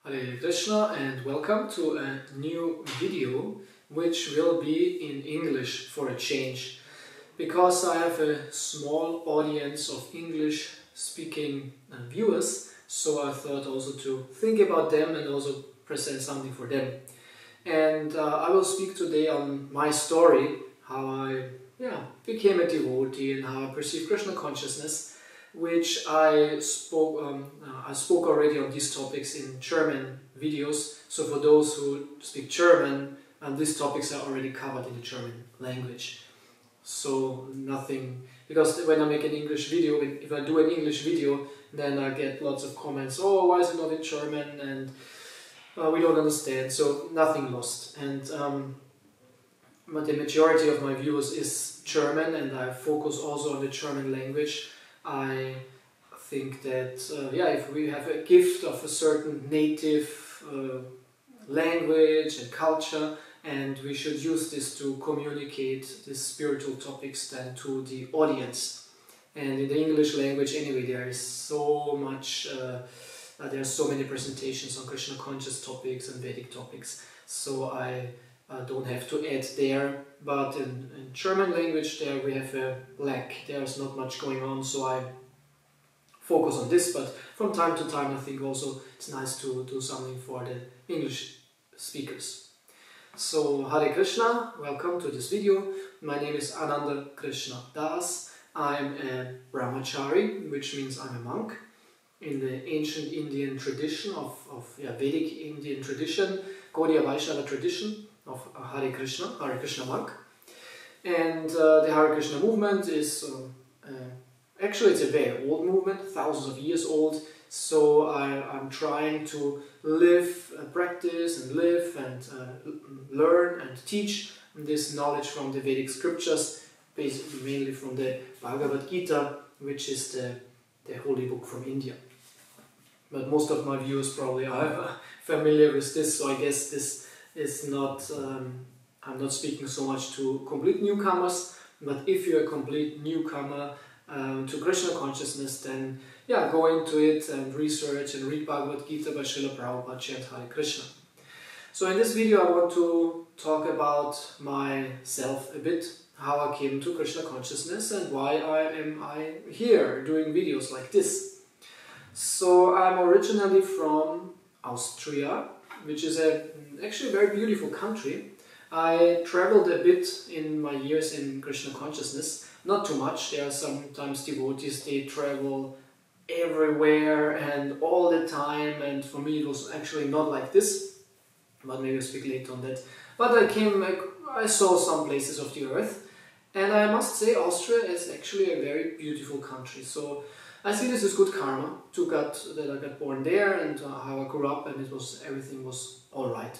Hare Krishna and welcome to a new video which will be in English for a change, because I have a small audience of English speaking viewers, so I thought also to think about them and also present something for them. And I will speak today on my story, how I became a devotee and how I perceive Krishna consciousness, which I spoke already on these topics in German videos. So for those who speak German, these topics are already covered in the German language. So nothing, because when I make an English video, if I do an English video, then I get lots of comments, oh, why is it not in German, and we don't understand, so nothing lost. And but the majority of my viewers is German, and I focus also on the German language. I think that if we have a gift of a certain native language and culture, and we should use this to communicate these spiritual topics then to the audience. And in the English language anyway, there is so much, there are so many presentations on Krishna conscious topics and Vedic topics, so I don't have to add there. But in German language there we have a lack, there's not much going on, so I focus on this. But from time to time I think also it's nice to do something for the English speakers. So Hare Krishna, welcome to this video. My name is Ananda Krishna Das. I'm a brahmachari, which means I'm a monk in the ancient Indian tradition of Vedic Indian tradition, Gaudiya Vaishnava tradition of Hare Krishna monk. And the Hare Krishna movement is actually it's a very old movement, thousands of years old. So I'm trying to practice and live and learn and teach this knowledge from the Vedic scriptures, basically mainly from the Bhagavad Gita, which is the holy book from India. But most of my viewers probably are familiar with this, so I guess this is not, I'm not speaking so much to complete newcomers, but if you're a complete newcomer to Krishna consciousness, then go into it and research and read Bhagavad Gita by Srila Prabhupada, chant Hare Krishna. So in this video I want to talk about myself a bit, how I came to Krishna consciousness and why am I here doing videos like this. So I'm originally from Austria, which is actually a very beautiful country. I traveled a bit in my years in Krishna consciousness, not too much. There are sometimes devotees, they travel everywhere and all the time, and for me it was actually not like this, but maybe I'll speak later on that. But I saw some places of the earth, and I must say Austria is actually a very beautiful country. So I see this as good karma that I got born there, and how I grew up, and everything was alright.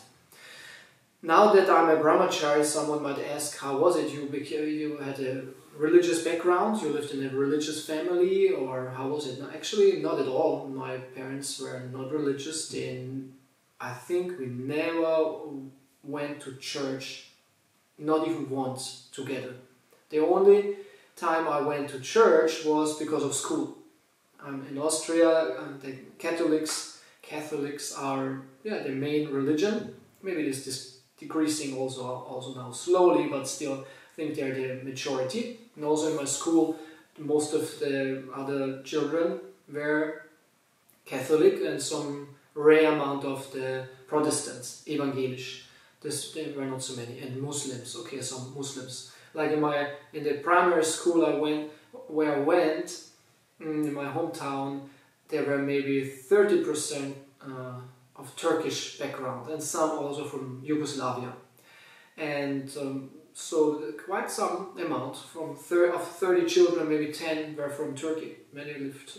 Now that I'm a brahmachari, someone might ask, how was it? You had a religious background, you lived in a religious family, or how was it? No, actually, not at all. My parents were not religious. I think we never went to church, not even once together. The only time I went to church was because of school. In Austria, the Catholics are the main religion. Maybe it is decreasing also now slowly, but still I think they're the majority. And also in my school, most of the other children were Catholic, and some rare amount of the Protestants, evangelisch. There were not so many, and Muslims. Okay, some Muslims. Like in the primary school I went in my hometown, there were maybe 30% of Turkish background, and some also from Yugoslavia. And so quite some amount, of 30 children, maybe 10 were from Turkey. Many lived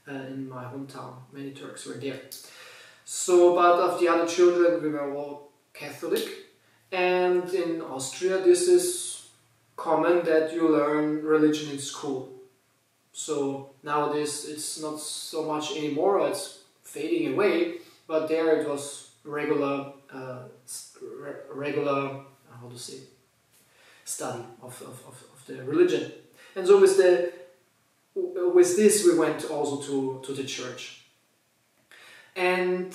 in my hometown, many Turks were there. So, but of the other children, we were all Catholic. And in Austria, this is common that you learn religion in school. So nowadays it's not so much anymore, it's fading away, but there it was regular how to say, study of the religion. And so with this we went also to the church. And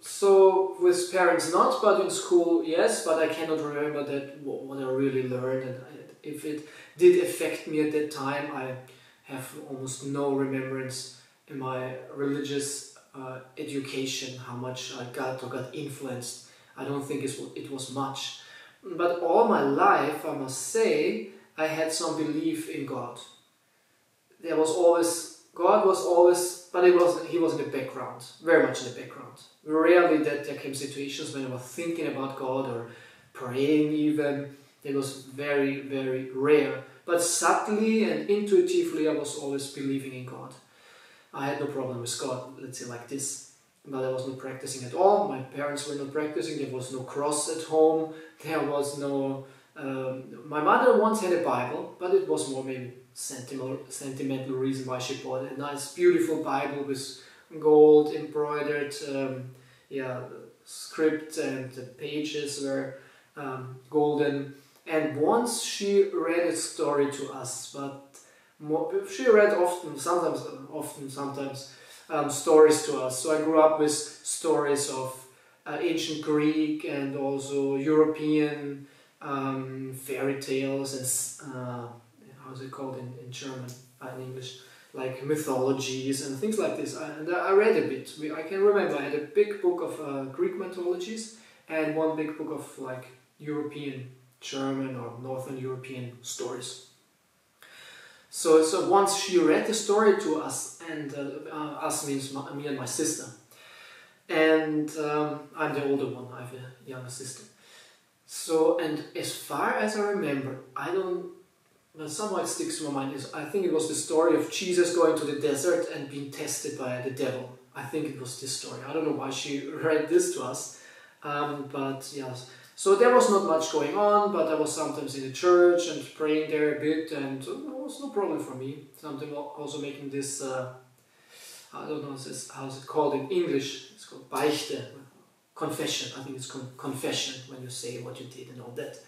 so with parents not, but in school yes, but I cannot remember that what I really learned, and if it did affect me at that time, I have almost no remembrance in my religious education, how much I got or got influenced. I don't think it was much. But all my life, I must say, I had some belief in God. There was always, God was always, but he was in the background, very much in the background. Rarely that there came situations when I was thinking about God or praying even. It was very, very rare. But subtly and intuitively I was always believing in God. I had no problem with God, let's say like this. But I was not practicing at all. My parents were not practicing. There was no cross at home. There was no... my mother once had a Bible, but it was more maybe sentimental reason why she bought a nice, beautiful Bible with gold embroidered script, and the pages were golden. And once she read a story to us, but she read sometimes stories to us. So I grew up with stories of ancient Greek and also European fairy tales and how's it called in German, in English, like mythologies and things like this. And I read a bit. I can remember I had a big book of Greek mythologies and one big book of like European, German or Northern European stories. So once she read the story to us, and us means me and my sister, and I'm the older one, I have a younger sister. So, and as far as I remember, but somehow it sticks to my mind, I think it was the story of Jesus going to the desert and being tested by the devil. I think it was this story. I don't know why she read this to us, but yes. So there was not much going on, but I was sometimes in the church and praying there a bit, and it was no problem for me. Something also making this, I don't know how's it called in English, it's called Beichte, confession. I think it's confession when you say what you did and all that.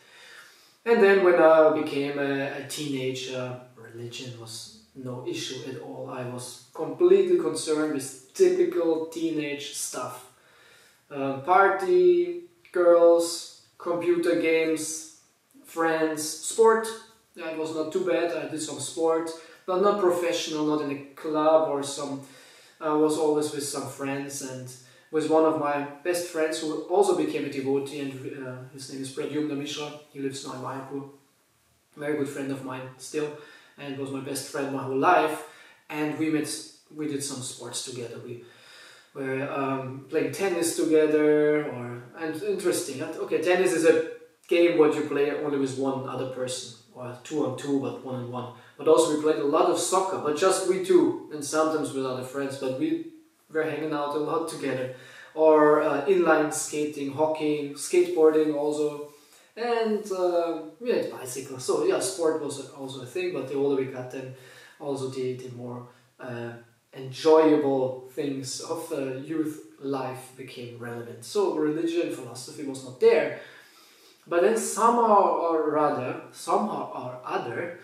And then when I became a teenager, religion was no issue at all. I was completely concerned with typical teenage stuff. Party, girls, computer games, friends, sport. That was not too bad. I did some sport, but not professional, not in a club or some. I was always with some friends and with one of my best friends who also became a devotee, and his name is Pradyumna Mishra. He lives now in Mayapur. Very good friend of mine still, and was my best friend my whole life. And we did some sports together. We were playing tennis together, and interesting. Okay, tennis is a game what you play only with one other person, or 2-on-2, but 1-on-1. But also we played a lot of soccer, but just we two, and sometimes with other friends. But we were hanging out a lot together, or inline skating, hockey, skateboarding also, and we had bicycles. So yeah, sport was also a thing. But the older we got, then also the more enjoyable things of youth life became relevant. So religion, philosophy was not there. But then somehow or other,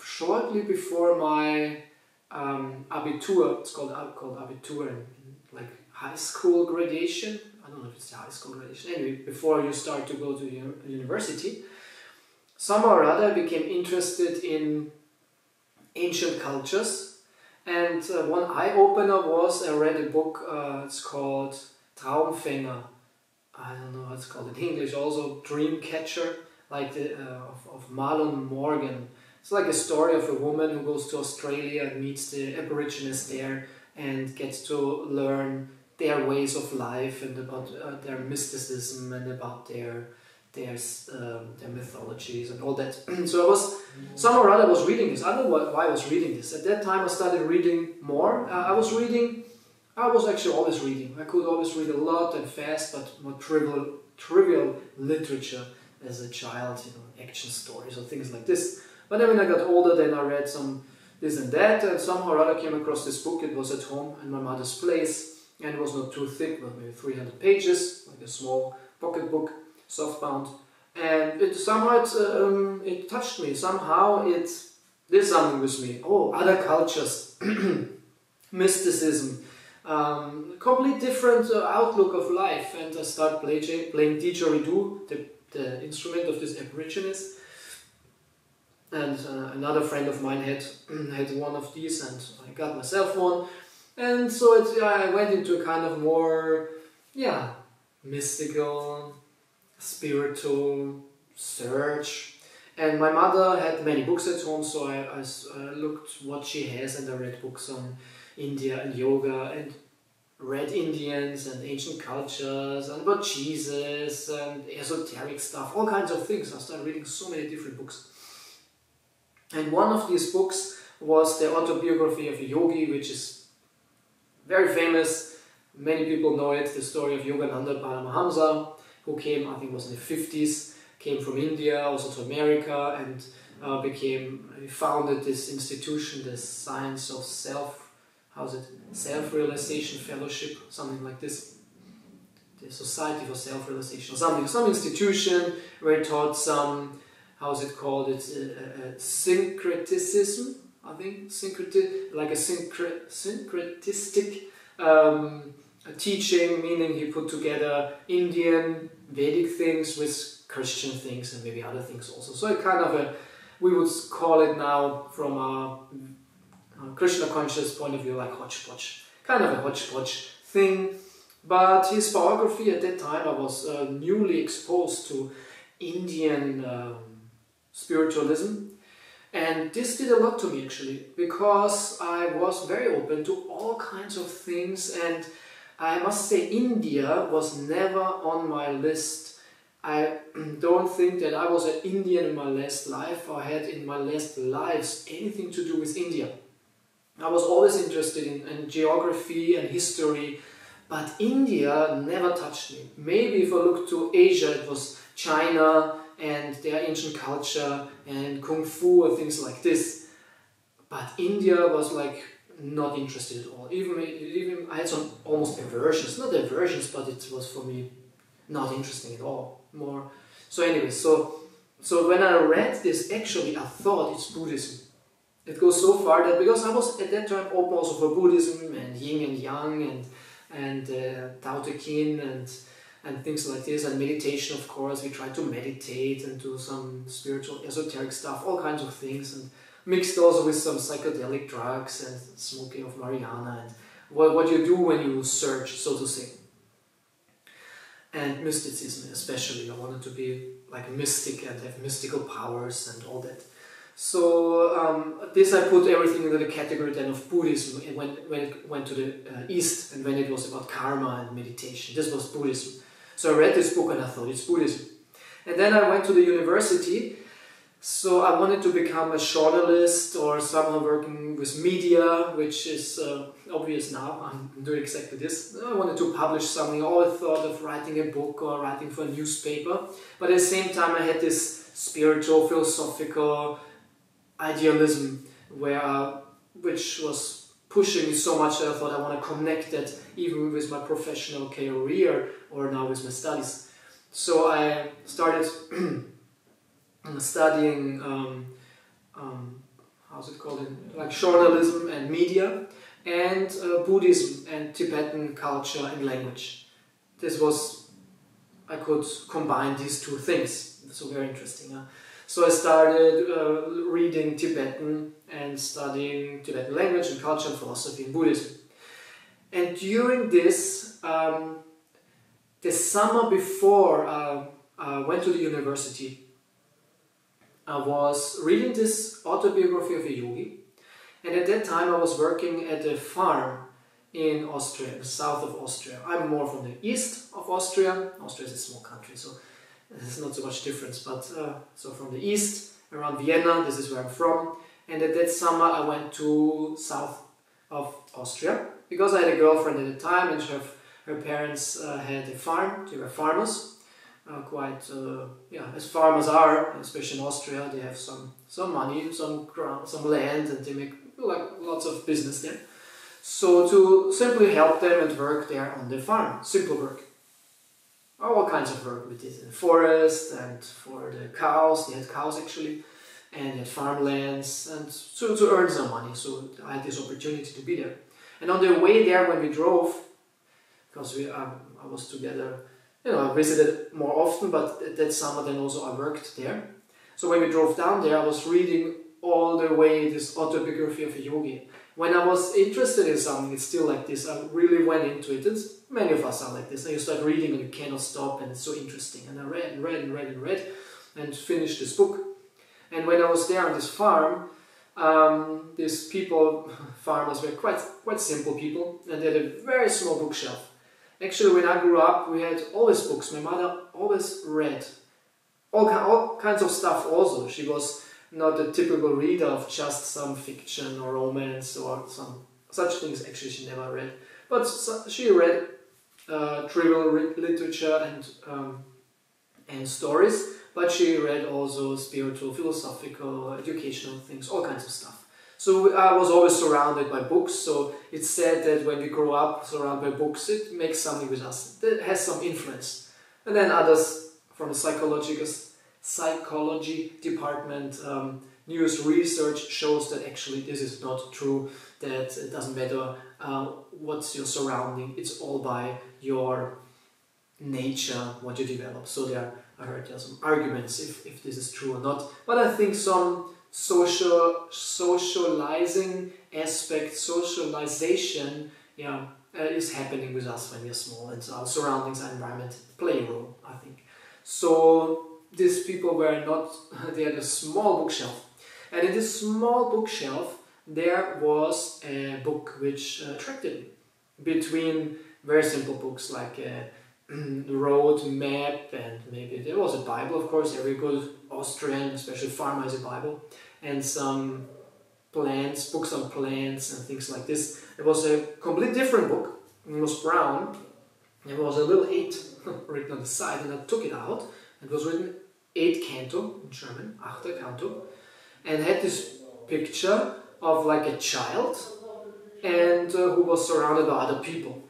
shortly before my Abitur, it's called Abitur in like high school graduation. I don't know if it's the high school graduation. Anyway, before you start to go to university, somehow or other I became interested in ancient cultures. And one eye-opener was, I read a book, it's called Traumfänger. I don't know how it's called in English, also Dreamcatcher, like of Marlon Morgan. It's like a story of a woman who goes to Australia and meets the Aborigines there and gets to learn their ways of life and about their mysticism and about their mythologies and all that. So somehow or other I was reading this. I don't know why I was reading this. At that time I started reading more. I was actually always reading. I could always read a lot and fast, but more trivial literature as a child, action stories or things like this. But then when I got older, then I read some this and that, and somehow or other came across this book. It was at home in my mother's place, and it was not too thick, but maybe 300 pages, like a small pocket book, softbound. And it somehow it touched me. Somehow it did something with me. Oh, other cultures, mysticism, complete different outlook of life, and I started playing didgeridoo, the instrument of this Aborigines. And another friend of mine had one of these, and I got myself one. And so I went into a kind of more, mystical, spiritual search. And my mother had many books at home, so I looked what she has, and I read books on India and yoga, and read Indians and ancient cultures, and about Jesus, and esoteric stuff, all kinds of things. I started reading so many different books. And one of these books was the autobiography of a yogi, which is very famous. Many people know it, the story of Yogananda Paramahamsa, who came, I think it was in the 50s, came from India, also to America, and he founded this institution, the Science of Self-Realization Fellowship, something like this. The Society for Self-Realization, or some institution where he taught some, it's syncretism, I think, like a syncretistic teaching, meaning he put together Indian Vedic things with Christian things and maybe other things also. So it kind of we would call it now from a Krishna conscious point of view, like hodgepodge, kind of a hodgepodge thing. But his biography at that time, I was newly exposed to Indian spiritualism, and this did a lot to me actually, because I was very open to all kinds of things, and I must say India was never on my list. I don't think that I was an Indian in my last life, or had in my last lives anything to do with India. I was always interested in geography and history, but India never touched me. Maybe if I look to Asia, it was China and their ancient culture and Kung Fu or things like this. But India was like not interested at all. Even I had some almost aversions, not aversions, but it was for me not interesting at all. More. So anyway, so when I read this, actually I thought it's Buddhism. It goes so far that, because I was at that time open also for Buddhism and Yin and Yang and Tao Te Ching and things like this, and meditation, of course. We tried to meditate and do some spiritual esoteric stuff, all kinds of things, and mixed also with some psychedelic drugs and smoking of marijuana and what you do when you search, so to say. And mysticism especially. I wanted to be like a mystic and have mystical powers and all that. So this I put everything into the category then of Buddhism when it went to the East, and when it was about karma and meditation. This was Buddhism. So I read this book and I thought it's Buddhism. And then I went to the university. So I wanted to become a journalist or someone working with media, which is obvious now. I'm doing exactly this. I wanted to publish something. I always thought of writing a book or writing for a newspaper. But at the same time I had this spiritual, philosophical idealism which was pushing me so much that I thought I want to connect that even with my professional career or now with my studies. So I started studying like journalism and media, and Buddhism and Tibetan culture and language. I could combine these two things. So very interesting. Huh? So I started reading Tibetan and studying Tibetan language and culture and philosophy and Buddhism. And during this, the summer before I went to the university, I was reading this autobiography of a yogi, and at that time I was working at a farm in Austria, in the south of Austria. I'm more from the east of Austria. Austria is a small country, so there's not so much difference, but so from the east, around Vienna, this is where I'm from. And at that summer I went to south of Austria, because I had a girlfriend at the time, and her parents had a farm. They were farmers, as farmers are, especially in Austria. They have some money, some ground, some land, and they make like lots of business there. So to simply help them and work there on the farm, simple work. All kinds of work we did in the forest, and for the cows, they had cows actually, and they had farmlands, and so to earn some money. So I had this opportunity to be there. And on the way there, when we drove, because I was together, I visited more often, but that summer then also I worked there. So when we drove down there, I was reading all the way this autobiography of a yogi. When I was interested in something, it's still like this. I really went into it. Many of us are like this. And you start reading and you cannot stop, and it's so interesting. And I read and read and read and read and finished this book. And when I was there on this farm, these people, farmers, were quite simple people, and they had a very small bookshelf. Actually, when I grew up, we had always books. My mother always read all kinds of stuff also. She was not a typical reader of just some fiction or romance or some such things. Actually, she never read. But she read trivial literature and stories, but she read also spiritual, philosophical, educational things, all kinds of stuff. So I was always surrounded by books, so it's said that when we grow up surrounded by books, it makes something with us, that has some influence. And then others from the psychology department, news research shows that actually this is not true, that it doesn't matter what's your surrounding, it's all by your nature, what you develop. So I heard there are some arguments if this is true or not, but I think some socializing aspect, socialization, is happening with us when we are small, and so our surroundings and environment play a role, I think. So these people were not, they had a small bookshelf, and in this small bookshelf there was a book which attracted me, between very simple books like the road map, and maybe there was a Bible, of course. Every good Austrian, especially farmer, has a Bible, and some plants, books on plants and things like this. It was a completely different book. It was brown. There was a little 8 written on the side, and I took it out. It was written 8 Canto in German, Achter Canto, and had this picture of like a child and who was surrounded by other people.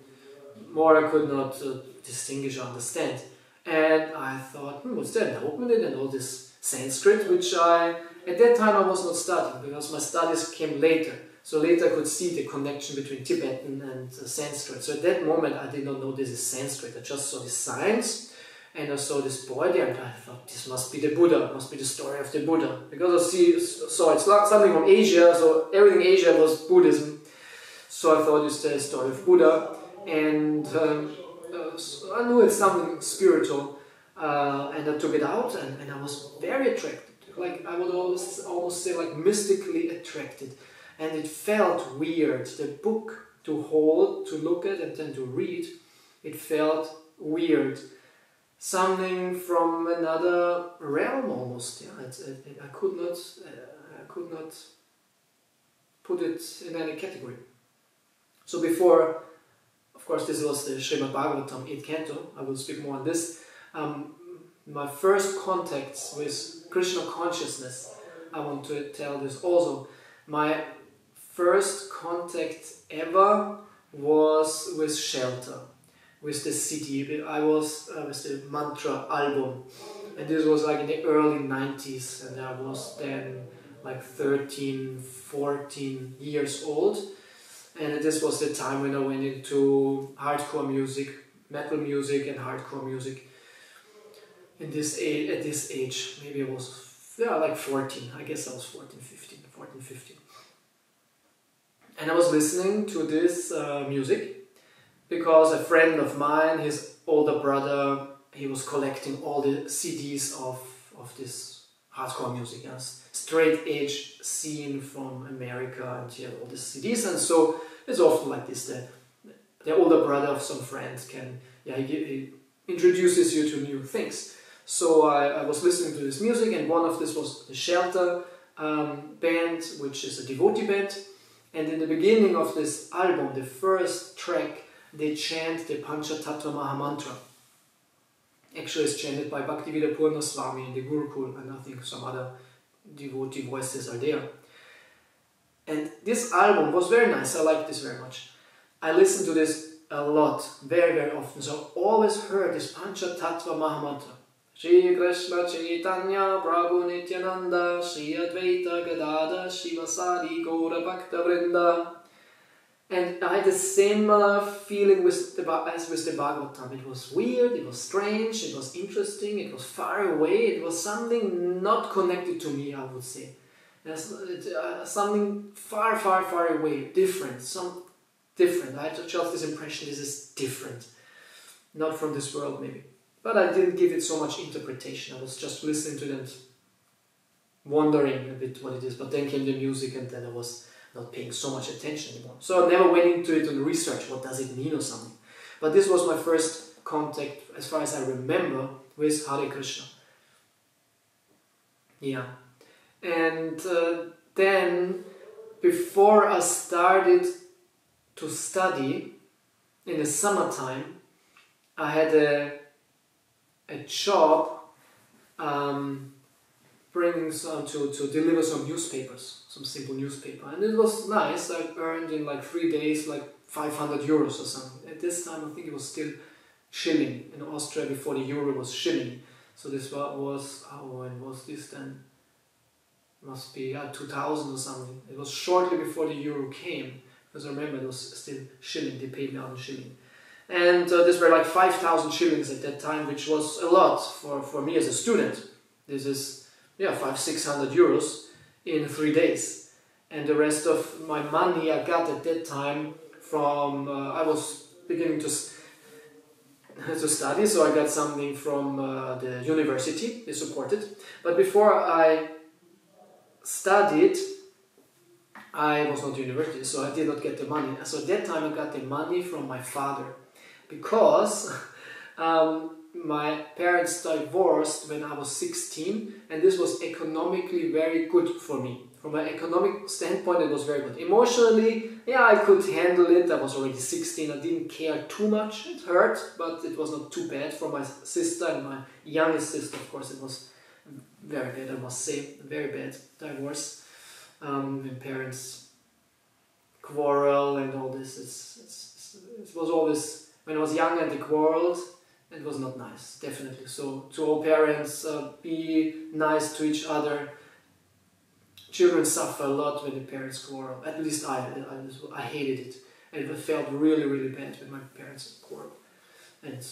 More I could not distinguish or understand. And I thought, what's that? And I opened it, and all this Sanskrit, which at that time I was not studying, because my studies came later. So later I could see the connection between Tibetan and Sanskrit. So at that moment I did not know this is Sanskrit. I just saw the signs, and I saw this boy there, and I thought, this must be the Buddha, must be the story of the Buddha. Because I saw it's something from Asia, so everything Asia was Buddhism. So I thought it's the story of Buddha, and so I knew it's something spiritual, and I took it out, and I was very attracted. Like, I would almost say, like, mystically attracted. And it felt weird. The book to hold, to look at, and then to read, it felt weird. Something from another realm almost. Yeah, I could not put it in any category. So before, of course, this was the Srimad Bhagavatam 8th Canto. I will speak more on this. My first contacts with Krishna consciousness, I want to tell this also. My first contact ever was with Shelter, with the CD. I was with the Mantra album, and this was like in the early 90s, and I was then like 13, 14 years old. And this was the time when I went into hardcore music, metal music and hardcore music. At this age, maybe I was like 14, I guess I was 14, 15. And I was listening to this music because a friend of mine, his older brother, he was collecting all the CDs of this hardcore music, straight edge scene from America, and he had all the CDs. And so it's often like this, that the older brother of some friends he introduces you to new things. So I was listening to this music, and one of this was the Shelter band, which is a devotee band. And in the beginning of this album, the first track, they chant the Panchatattva Mahamantra. Actually, it's chanted by Bhaktivedanta Purna Swami in the Gurukul, and I think some other devotee voices are there. And this album was very nice. I liked this very much. I listened to this a lot, very, very often. So I always heard this Panchatattva Mahamantra. Shri Krsna Chaitanya Prabhu Nityananda Shri Advaita Gadada Shivasari Gaura Bhakta Vrinda. And I had the same feeling as with the Bhagavatam. It was weird, it was strange, it was interesting, it was far away, it was something not connected to me, I would say. Something far, far, far away, different, different. I had just this impression this is different. Not from this world, maybe. But I didn't give it so much interpretation. I was just listening to it and wondering a bit what it is. But then came the music and then I was not paying so much attention anymore. So I never went into it and researched what does it mean or something. But this was my first contact, as far as I remember, with Hare Krishna. Yeah. And then, before I started to study, in the summertime, I had a job bringing some to deliver some newspapers, some simple newspaper, and it was nice. I earned in like 3 days like 500 euros or something. At this time I think it was still shilling. In Austria before the euro was shilling. So this was, when was this then? Must be 2000 or something. It was shortly before the euro came, because I remember it was still shilling, they paid me out in shilling. And these were like 5,000 shillings at that time, which was a lot for me as a student. This is, yeah, 500-600 euros in 3 days. And the rest of my money I got at that time from, I was beginning to study, so I got something from the university, they supported. But before I studied, I was not university, so I did not get the money. So at that time I got the money from my father. Because my parents divorced when I was 16, and this was economically very good for me. From an economic standpoint, it was very good. Emotionally, yeah, I could handle it. I was already 16, I didn't care too much. It hurt, but it was not too bad. For my sister and my youngest sister, of course, it was very bad, I must say. Very bad divorce. When parents quarrel and all this, it was always... When I was young and they quarreled, it was not nice, definitely. So to all parents, be nice to each other. Children suffer a lot when the parents quarrel. At least I hated it. And it felt really, really bad when my parents quarreled and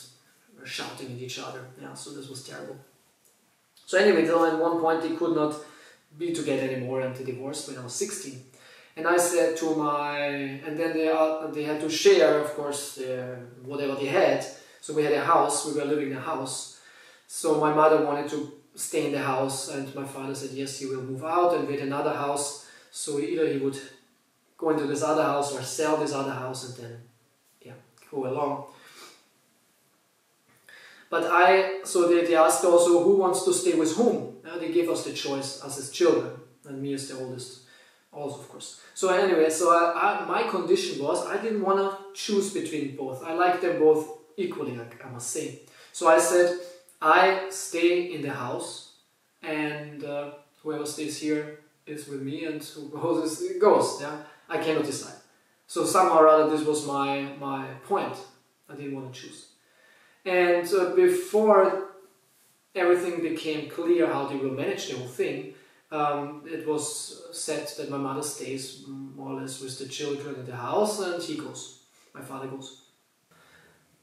were shouting at each other. Yeah, so this was terrible. So anyway, though at one point they could not be together anymore and they divorced when I was 16. And I said to and then they had to share, of course, whatever they had. So we had a house, we were living in a house. So my mother wanted to stay in the house, and my father said yes, he will move out and get another house. So either he would go into this other house or sell this other house and then, yeah, go along. But so they asked also who wants to stay with whom. They gave us the choice, us as children, and me as the oldest. Also, of course. So anyway, my condition was I didn't want to choose between both. I liked them both equally, I must say. So I said, I stay in the house, and whoever stays here is with me, and who goes, goes. Yeah, I cannot decide. So somehow or other, this was my point. I didn't want to choose. And before everything became clear how they will manage the whole thing, it was said that my mother stays more or less with the children in the house and he goes, my father goes.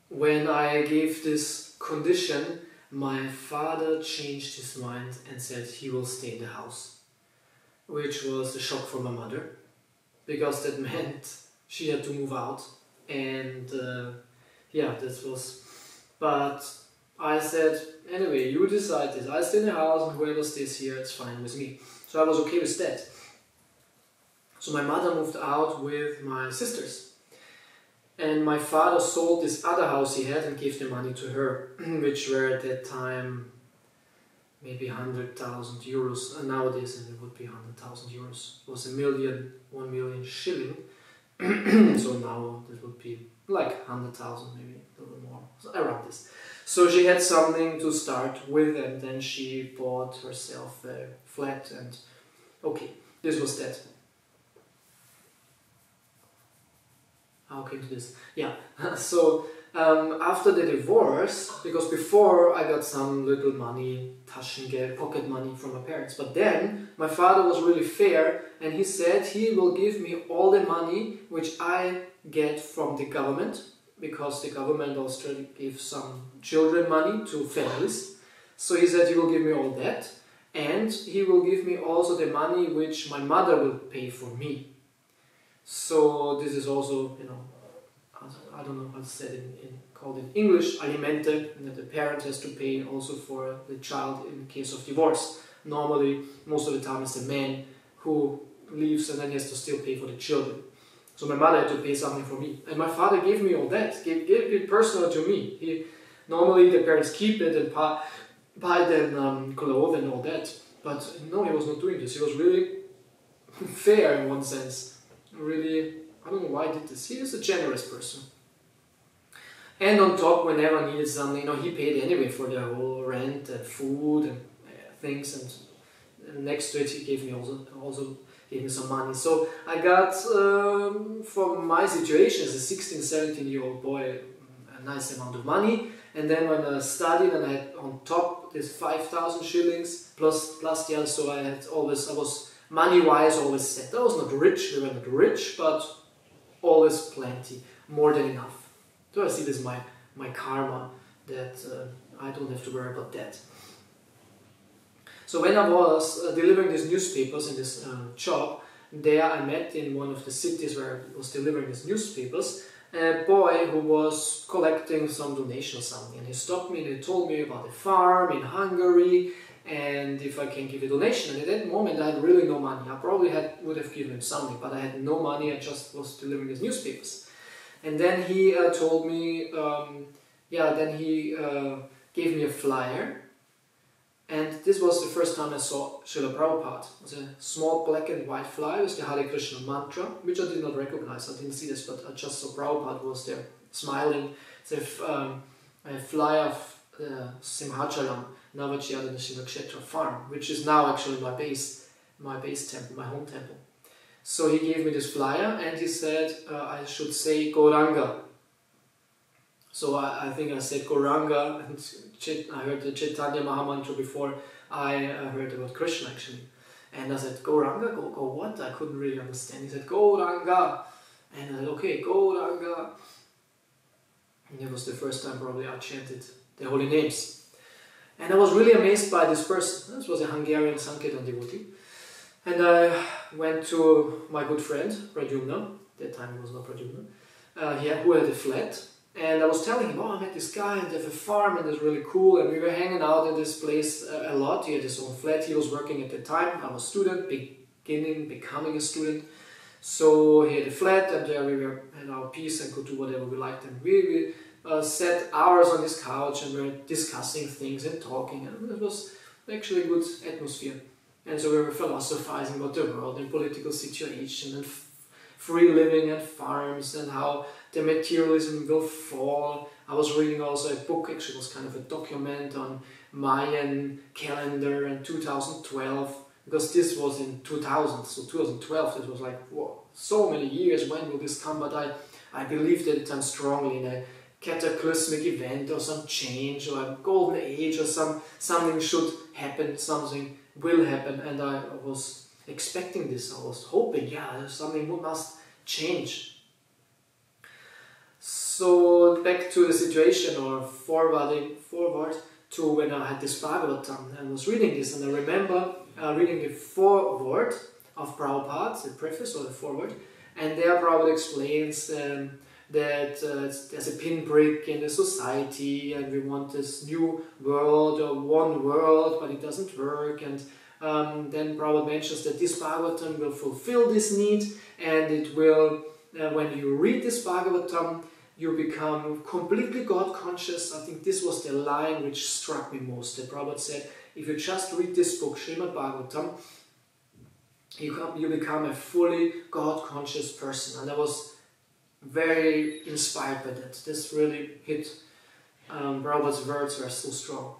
When I gave this condition, my father changed his mind and said he will stay in the house, which was a shock for my mother, because that meant she had to move out, and yeah, this was, but I said, anyway, you decide this. I stay in the house and whoever stays here, it's fine with me. So I was okay with that. So my mother moved out with my sisters. And my father sold this other house he had and gave the money to her, which were at that time maybe 100,000 euros. And nowadays it would be 100,000 euros. It was 1 million shilling. So now it would be like 100,000, maybe a little more, so around this. So she had something to start with, and then she bought herself a flat, and okay, this was that. How came to this? Yeah, so after the divorce, because before I got some little money, Taschengeld, pocket money from my parents, but then my father was really fair and he said he will give me all the money which I get from the government, because the government also gives some children money to families. So he said he will give me all that, and he will give me also the money which my mother will pay for me. So this is also, you know, I don't know how to say it called in English, alimente, and that the parent has to pay also for the child in case of divorce. Normally, most of the time it's the man who leaves and then he has to still pay for the children. So my mother had to pay something for me. And my father gave me all that, gave it personal to me. Normally the parents keep it and buy them clothes and all that. But no, he was not doing this. He was really fair in one sense. Really, I don't know why he did this. He is a generous person. And on top, whenever I needed something, you know, he paid anyway for the whole rent and food and things. And next to it, he gave me also gave me some money. So I got, from my situation as a 16, 17-year-old boy, a nice amount of money. And then when I studied, and I had on top this 5,000 shillings plus the other, so I was money-wise always set. I was not rich, we were not rich, but always plenty, more than enough. So I see this my karma, that I don't have to worry about that. So when I was delivering these newspapers in this job, there I met in one of the cities where I was delivering these newspapers, a boy who was collecting some donation or something, and he stopped me and he told me about a farm in Hungary and if I can give a donation. And at that moment I had really no money. I probably would have given him something, but I had no money. I just was delivering his newspapers. And then he told me, then he gave me a flyer. And this was the first time I saw Srila Prabhupada. It was a small black and white flyer with the Hare Krishna mantra, which I did not recognize. I didn't see this, but I just saw Prabhupada was there smiling. It's a flyer of Simhachalam, Navachiyadana Shivakshetra farm, which is now actually my base temple, my home temple. So he gave me this flyer and he said I should say Gauranga. So I think I said Gauranga, and I heard the Chaitanya Mahamantra before I heard about Krishna actually. And I said, Gauranga? Go what? I couldn't really understand. He said, Gauranga. And I said, okay, Gauranga. And it was the first time probably I chanted the holy names. And I was really amazed by this person. This was a Hungarian Sankirtan devotee. And I went to my good friend, Pradyumna. At that time it was not Pradyumna. Who had a flat. And I was telling him, oh, I met this guy and they have a farm and it's really cool. And we were hanging out in this place a lot. He had his own flat. He was working at the time. I was a student, becoming a student. So he had a flat and there we were in our peace and could do whatever we liked. And we sat hours on this couch and we were discussing things and talking. And it was actually a good atmosphere. And so we were philosophizing about the world and political situation and free living and farms and how the materialism will fall. I was reading also a book, actually it was kind of a document on Mayan calendar and 2012, because this was in 2000, so 2012, this was like, whoa, so many years, when will this come? But I believed at the time strongly in a cataclysmic event or some change or a golden age or something should happen, something will happen, and I was expecting this. I was hoping, yeah, something must change. So back to the situation, or forward to when I had this Bhagavatam and was reading this, and I remember reading the foreword of Prabhupada, the preface or the foreword, and there Prabhupada explains that there's a pinprick in the society and we want this new world or one world, but it doesn't work. And then Prabhupada mentions that this Bhagavatam will fulfill this need, and it will, when you read this Bhagavatam, you become completely God conscious. I think this was the line which struck me most. That Prabhupada said, if you just read this book, Srimad Bhagavatam, you become a fully God conscious person. And I was very inspired by that. This really hit. Prabhupada's words were so strong.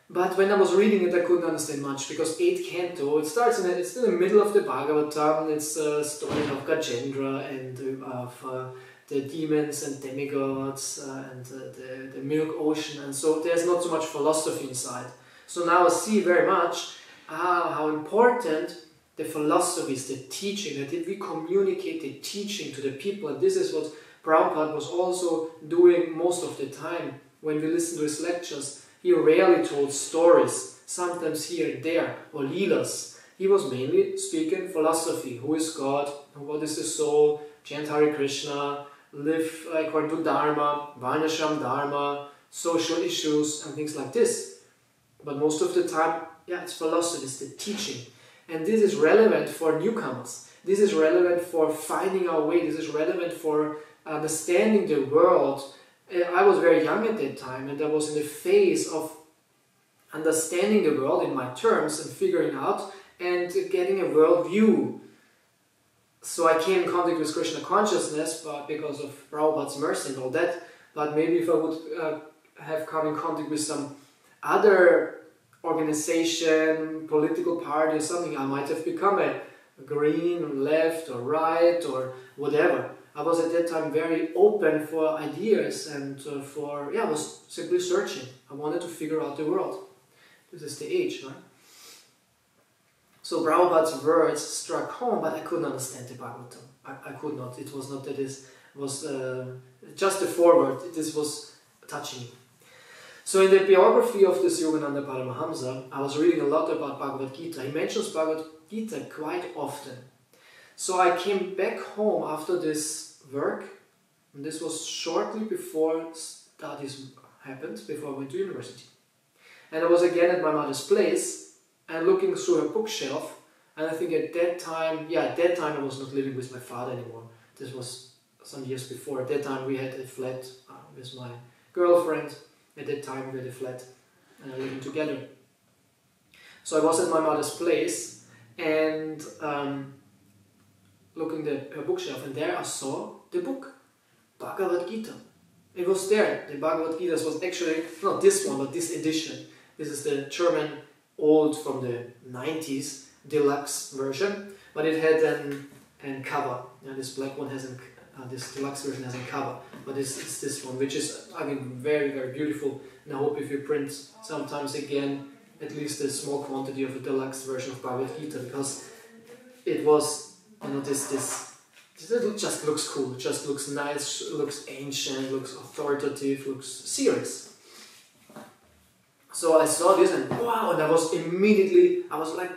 But when I was reading it, I couldn't understand much, because 8th canto, it's in the middle of the Bhagavatam. It's a story of Gajendra and of the demons and demigods and the milk ocean, and so there's not so much philosophy inside. So now I see very much how important the philosophy is, the teaching, that we communicate the teaching to the people. And this is what Prabhupada was also doing most of the time. When we listen to his lectures, he rarely told stories, sometimes here and there, or leelas. He was mainly speaking philosophy. Who is God? What is the soul? Chant Hare Krishna, live according to Dharma, Varnashram Dharma, social issues and things like this. But most of the time, yeah, it's philosophy, it's the teaching. And this is relevant for newcomers. This is relevant for finding our way. This is relevant for understanding the world. I was very young at that time, and I was in the phase of understanding the world in my terms and figuring out and getting a world view. So I came in contact with Krishna consciousness, but because of Prabhupada's mercy and all that. But maybe if I would have come in contact with some other organization, political party or something, I might have become a green, or left or right or whatever. I was at that time very open for ideas and I was simply searching. I wanted to figure out the world. This is the age, right? So Prabhupada's words struck home, but I couldn't understand the Bhagavatam. I could not. It was not that it was just a foreword. This was touching me. So in the biography of this Yogananda Paramahamsa, I was reading a lot about Bhagavad Gita. He mentions Bhagavad Gita quite often. So I came back home after this work, and this was shortly before studies happened, before I went to university. And I was again at my mother's place and looking through her bookshelf, and I think at that time I was not living with my father anymore. This was some years before. At that time we had a flat with my girlfriend. At that time we had a flat living together. So I was at my mother's place and looking at her bookshelf, and there I saw the book, Bhagavad Gita. It was there. The Bhagavad Gita was actually not this one, but this edition. This is the German old from the 90s deluxe version, but it had an cover. This black one has this deluxe version has a cover, but it's this one, which is, I mean, very, very beautiful. And I hope if you print sometimes again at least a small quantity of a deluxe version of Bhagavad Gita, because it was, you know, this it just looks cool, it just looks nice, looks ancient, looks authoritative, looks serious. So I saw this and wow, and I was like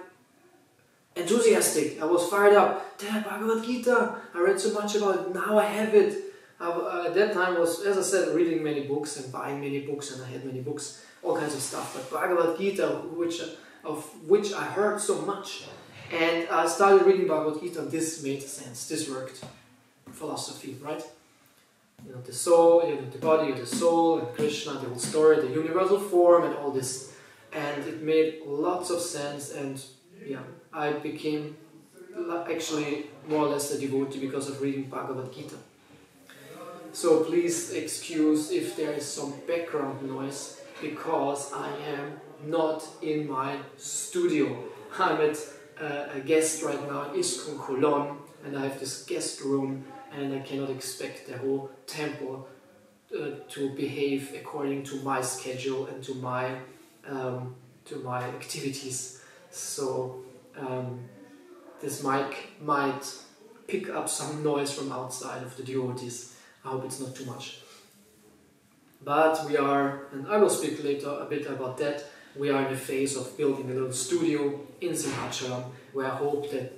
enthusiastic, I was fired up. Dad, Bhagavad Gita, I read so much about it, now I have it. At that time was, as I said, reading many books and buying many books, and I had many books, all kinds of stuff, but Bhagavad Gita, of which I heard so much. And I started reading Bhagavad Gita, and this made sense, this worked. Philosophy, right? You know, the soul, you know, the body, the soul, and Krishna, the whole story, the universal form, and all this. And it made lots of sense, and yeah, I became actually more or less a devotee because of reading Bhagavad Gita. So please excuse if there is some background noise, because I am not in my studio. I'm at a guest right now in ISKCON Cologne, and I have this guest room, and I cannot expect the whole temple to behave according to my schedule and to my activities. So this mic might pick up some noise from outside of the devotees. I hope it's not too much. But we are, and I will speak later a bit about that, we are in a phase of building a little studio in Simhacharam, where I hope that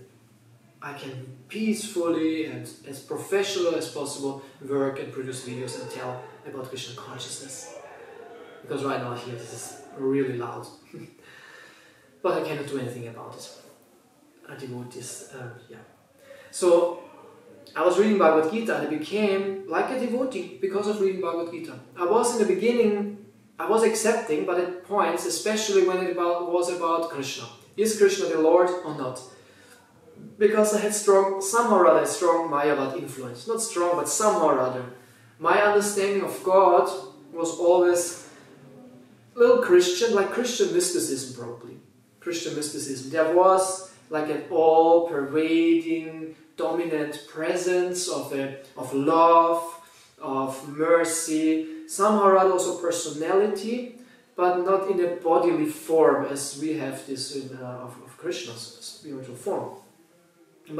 I can peacefully and as professional as possible work and produce videos and tell about Krishna consciousness. Because right now here this is really loud. But I cannot do anything about it. I devote this, yeah. So I was reading Bhagavad Gita and I became like a devotee because of reading Bhagavad Gita. I was in the beginning, I was accepting, but at points, especially when it was about Krishna. Is Krishna the Lord or not? Because I had somehow or other strong Mayavad influence. Not strong, but somehow or other. My understanding of God was always a little Christian, like Christian mysticism probably. Christian mysticism. There was like an all-pervading, dominant presence of love, of mercy, somehow or other also personality, but not in a bodily form as we have this of Krishna's spiritual form.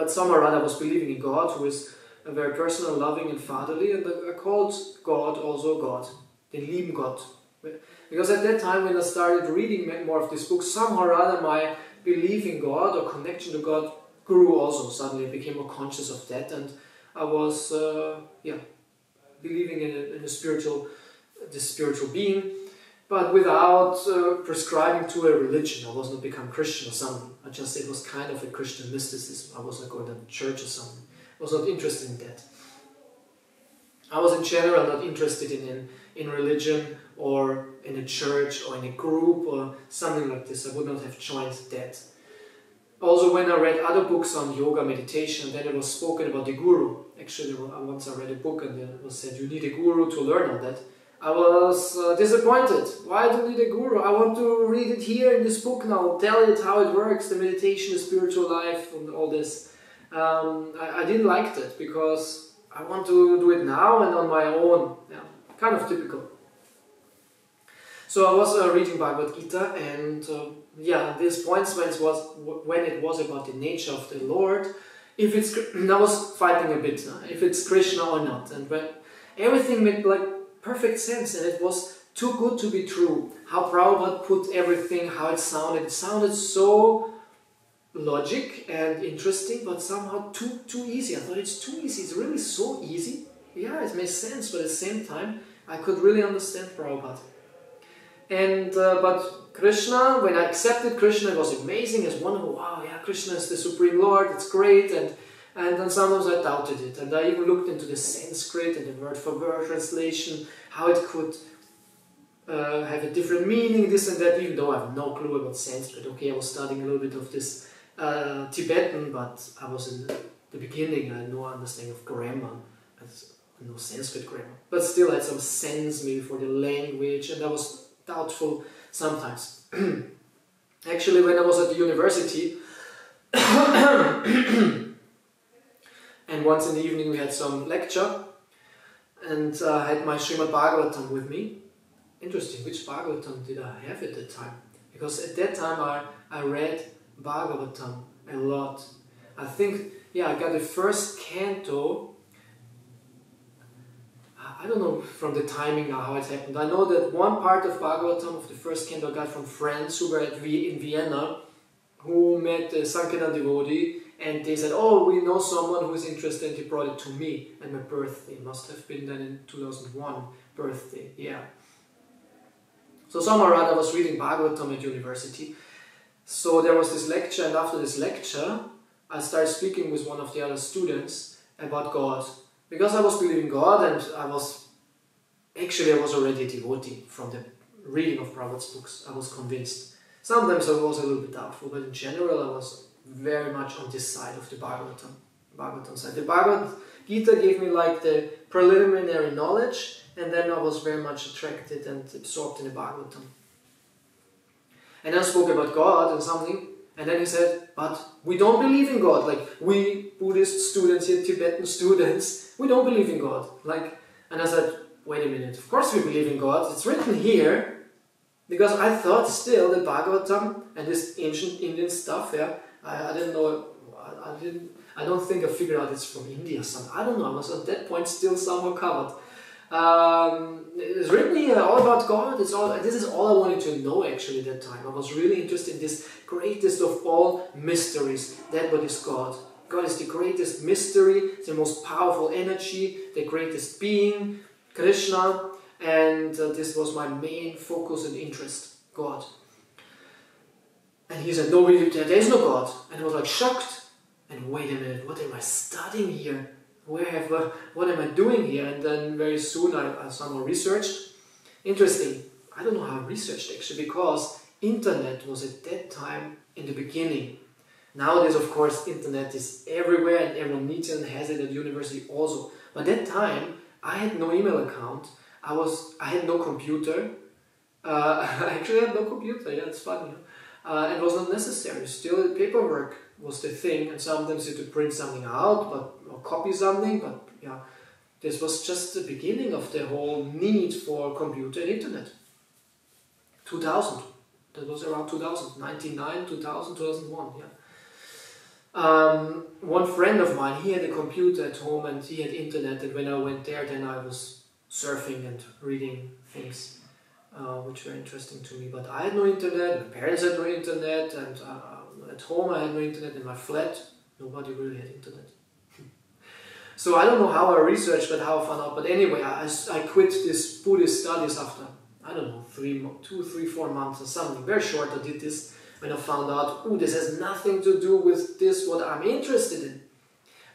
But somehow or other I was believing in God, who is a very personal, loving and fatherly, and I called God also God, the Leeb God. Because at that time when I started reading more of this book, somehow or other my belief in God or connection to God grew also. Suddenly I became more conscious of that, and I was believing in this spiritual being, but without prescribing to a religion. I was not become Christian or something. I just it was kind of a Christian mysticism. I was not going to church or something. I was not interested in that. I was in general not interested in religion or in a church or in a group or something like this. I would not have joined that. Also, when I read other books on yoga, meditation, then it was spoken about the guru. Actually, once I read a book and it was said you need a guru to learn all that. I was disappointed. Why do you need a guru? I want to read it here in this book now, tell it how it works, the meditation, the spiritual life and all this. I didn't like that because I want to do it now and on my own. Yeah, kind of typical. So I was reading Bhagavad Gita, and these points when it was about the nature of the Lord, if it's, I was fighting a bit, if it's Krishna or not, and when everything made like perfect sense, and it was too good to be true. How Prabhupada put everything, how it sounded so logic and interesting, but somehow too easy. I thought it's too easy. It's really so easy. Yeah, it makes sense, but at the same time, I could really understand Prabhupada. And but Krishna, when I accepted Krishna, it was amazing. As one, wow, yeah, Krishna is the Supreme Lord. It's great, and then sometimes I doubted it, and I even looked into the Sanskrit and the word-for-word translation, how it could have a different meaning, this and that. Even though I have no clue about Sanskrit. Okay, I was studying a little bit of this Tibetan, but I was in the beginning. I had no understanding of grammar. No Sanskrit grammar, but still I had some sense maybe for the language, and I was doubtful sometimes. Actually, when I was at the university, and once in the evening we had some lecture, and I had my Srimad Bhagavatam with me. Interesting, which Bhagavatam did I have at that time? Because at that time I read Bhagavatam a lot. I think, yeah, I got the first canto. I don't know from the timing now how it happened. I know that one part of Bhagavatam, of the first canto, I got from friends who were in Vienna, who met a Sankirtan devotee, and they said, oh, we know someone who is interested, and he brought it to me at my birthday. Must have been then in 2001, birthday, yeah. So somehow or other I was reading Bhagavatam at university. So there was this lecture, and after this lecture, I started speaking with one of the other students about God. Because I was believing God, and I was already a devotee from the reading of Prabhupada's books. I was convinced. Sometimes I was a little bit doubtful, but in general I was very much on this side of the Bhagavatam side. The Bhagavad Gita gave me like the preliminary knowledge, and then I was very much attracted and absorbed in the Bhagavatam. And I spoke about God and something, and then he said, but we don't believe in God. Like, we Buddhist students here, Tibetan students, we don't believe in God. Like, and I said, wait a minute, of course we believe in God. It's written here. Because I thought still that Bhagavatam and this ancient Indian stuff, yeah, I didn't know, I don't think I figured out it's from India or something. I don't know, I was at that point still somehow covered. It's written here all about God. This is all I wanted to know actually at that time. I was really interested in this greatest of all mysteries. That what is God. God is the greatest mystery, the most powerful energy, the greatest being, Krishna, and this was my main focus and interest, God. And he said, no, there is no God. And I was like shocked. And wait a minute, what am I studying here? What am I doing here? And then very soon I somehow researched. Interesting. I don't know how I researched actually, because internet was at that time in the beginning. Nowadays, of course, internet is everywhere and everyone needs it and has it at university also. But at that time, I had no email account. I had no computer. I actually had no computer. Yeah, it's funny. It was not necessary. Still, paperwork was the thing, and sometimes you had to print something out, or copy something. But yeah, this was just the beginning of the whole need for computer and internet. 2000. That was around 2000, 99, 2000, 2001. Yeah. One friend of mine, he had a computer at home and he had internet, and when I went there, then I was surfing and reading things which were interesting to me. But I had no internet, my parents had no internet, and at home I had no internet, in my flat nobody really had internet. So I don't know how I researched that, how I found out, but anyway, I quit this Buddhist studies after, I don't know, 2, 3, 4 months or something, very short. I did this when I found out, oh, this has nothing to do with this, what I'm interested in.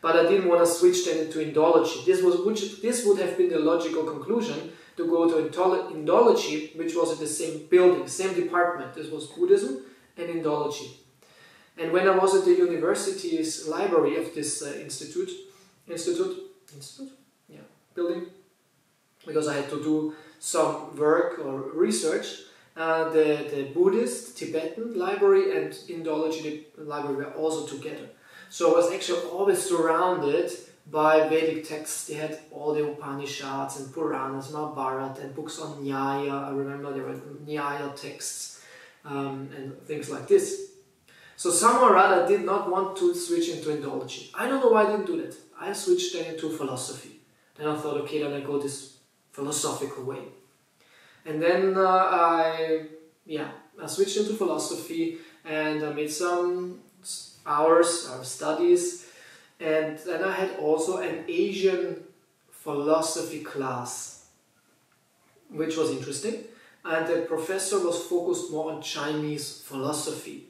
But I didn't want to switch then into Indology. This would have been the logical conclusion, to go to Indology, which was in the same building, same department. This was Buddhism and Indology. And when I was at the university's library of this building, because I had to do some work or research, the Buddhist, Tibetan library and Indology library were also together. So I was actually always surrounded by Vedic texts. They had all the Upanishads and Puranas, Mahabharata, and books on Nyaya. I remember there were Nyaya texts and things like this. So somehow or other I did not want to switch into Indology. I don't know why I didn't do that. I switched then into philosophy. Then I thought, okay, then I go this philosophical way. And then I switched into philosophy, and I made some hours of studies. And then I had also an Asian philosophy class, which was interesting. And the professor was focused more on Chinese philosophy.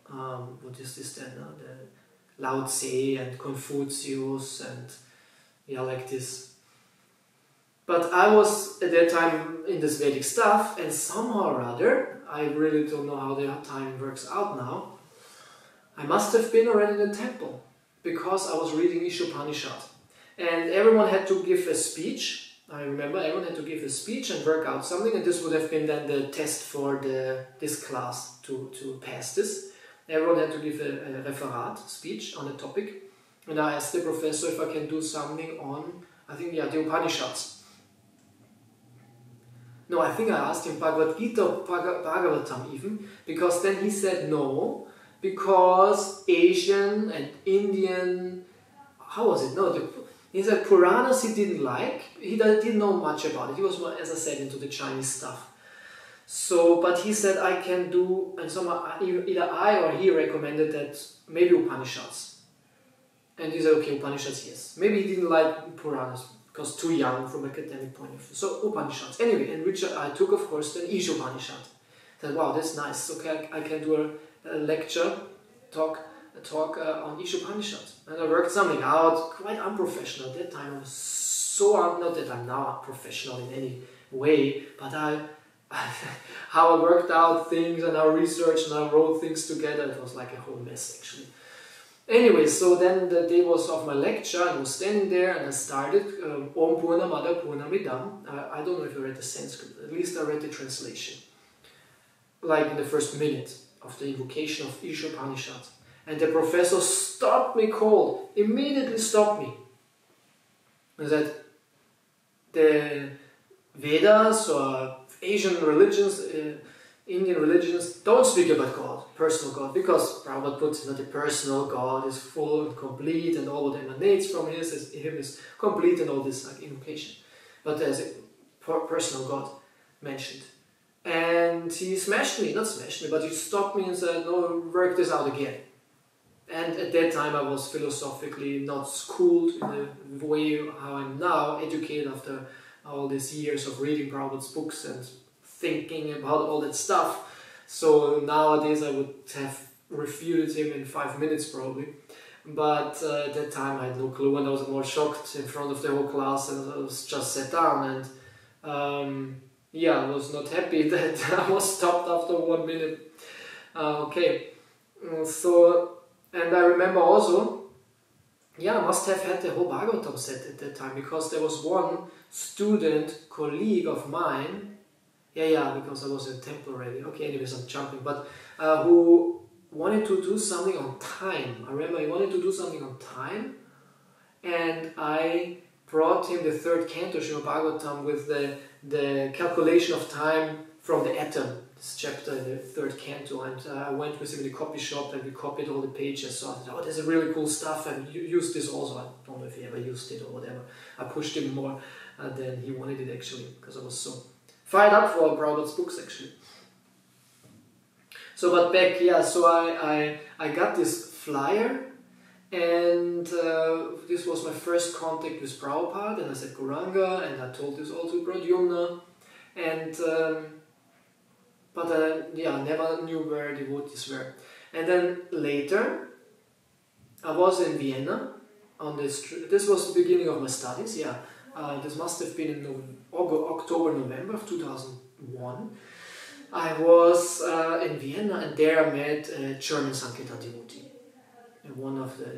What is this then? The Lao Tse and Confucius and like this. But I was at that time in this Vedic stuff, and somehow or other, I really don't know how the timing works out now, I must have been already in the temple, because I was reading Ishopanishad. And everyone had to give a speech. I remember everyone had to give a speech and work out something, and this would have been then the test for this class to pass this. Everyone had to give a referat, speech on a topic. And I asked the professor if I can do something on, I think, the Upanishads. No, I think I asked him Bhagavad Gita or Bhagavatam even, because then he said no, because Asian and Indian, how was it? No, he said Puranas he didn't like, he didn't know much about it. He was more, as I said, into the Chinese stuff. So, but he said I can do, and either I or he recommended that maybe Upanishads. And he said, okay, Upanishads, yes. Maybe he didn't like Puranas, because too young from academic point of view. So Upanishads. Anyway, and which I took, of course, then Ishopanishad. I said, wow, that's nice. Okay, I can do a lecture, talk on Ishopanishad. And I worked something out, quite unprofessional. At that time I was so, not that I'm now unprofessional in any way, but how I worked out things and I researched and I wrote things together, it was like a whole mess actually. Anyway, so then the day was of my lecture, I was standing there and I started Om Purnamada Purnamidam. I don't know if I read the Sanskrit, at least I read the translation. Like in the first minute of the invocation of Ishopanishad. And the professor stopped me cold, immediately stopped me. And said, the Vedas or Asian religions, Indian religions don't speak about God, personal God, because Prabhupada puts that the personal God is full and complete and all what emanates from him is complete and all this like invocation. But there's a personal God mentioned. And he smashed me, not smashed me, but he stopped me and said, no, work this out again. And at that time I was philosophically not schooled in the way how I'm now, educated after all these years of reading Prabhupada's books and thinking about all that stuff. So nowadays I would have refuted him in 5 minutes probably. But at that time I had no clue, and I was more shocked in front of the whole class, and I was just sat down and I was not happy that I was stopped after 1 minute. And I remember also, I must have had the whole Bhagavatam set at that time, because there was one student, colleague of mine, Yeah, because I was in temple already. Okay, anyways, I'm jumping. But who wanted to do something on time. I remember he wanted to do something on time, and I brought him the third canto, Srimad Bhagavatam, with the calculation of time from the atom, this chapter in the third canto, and I went with him in the copy shop and we copied all the pages. So I thought, oh, there's a really cool stuff, and you use this also. I don't know if he ever used it or whatever. I pushed him more than he wanted it actually, because I was so fired up for Prabhupada's books actually. So, but back, yeah, so I got this flyer, and this was my first contact with Prabhupada, and I said Gauranga, and I told this also to Pradyumna, and yeah, I never knew where devotees were. And then later, I was in Vienna on the street. This was the beginning of my studies, yeah. This must have been in October, November of 2001. I was in Vienna, and there I met a German Sankirtan devotee. And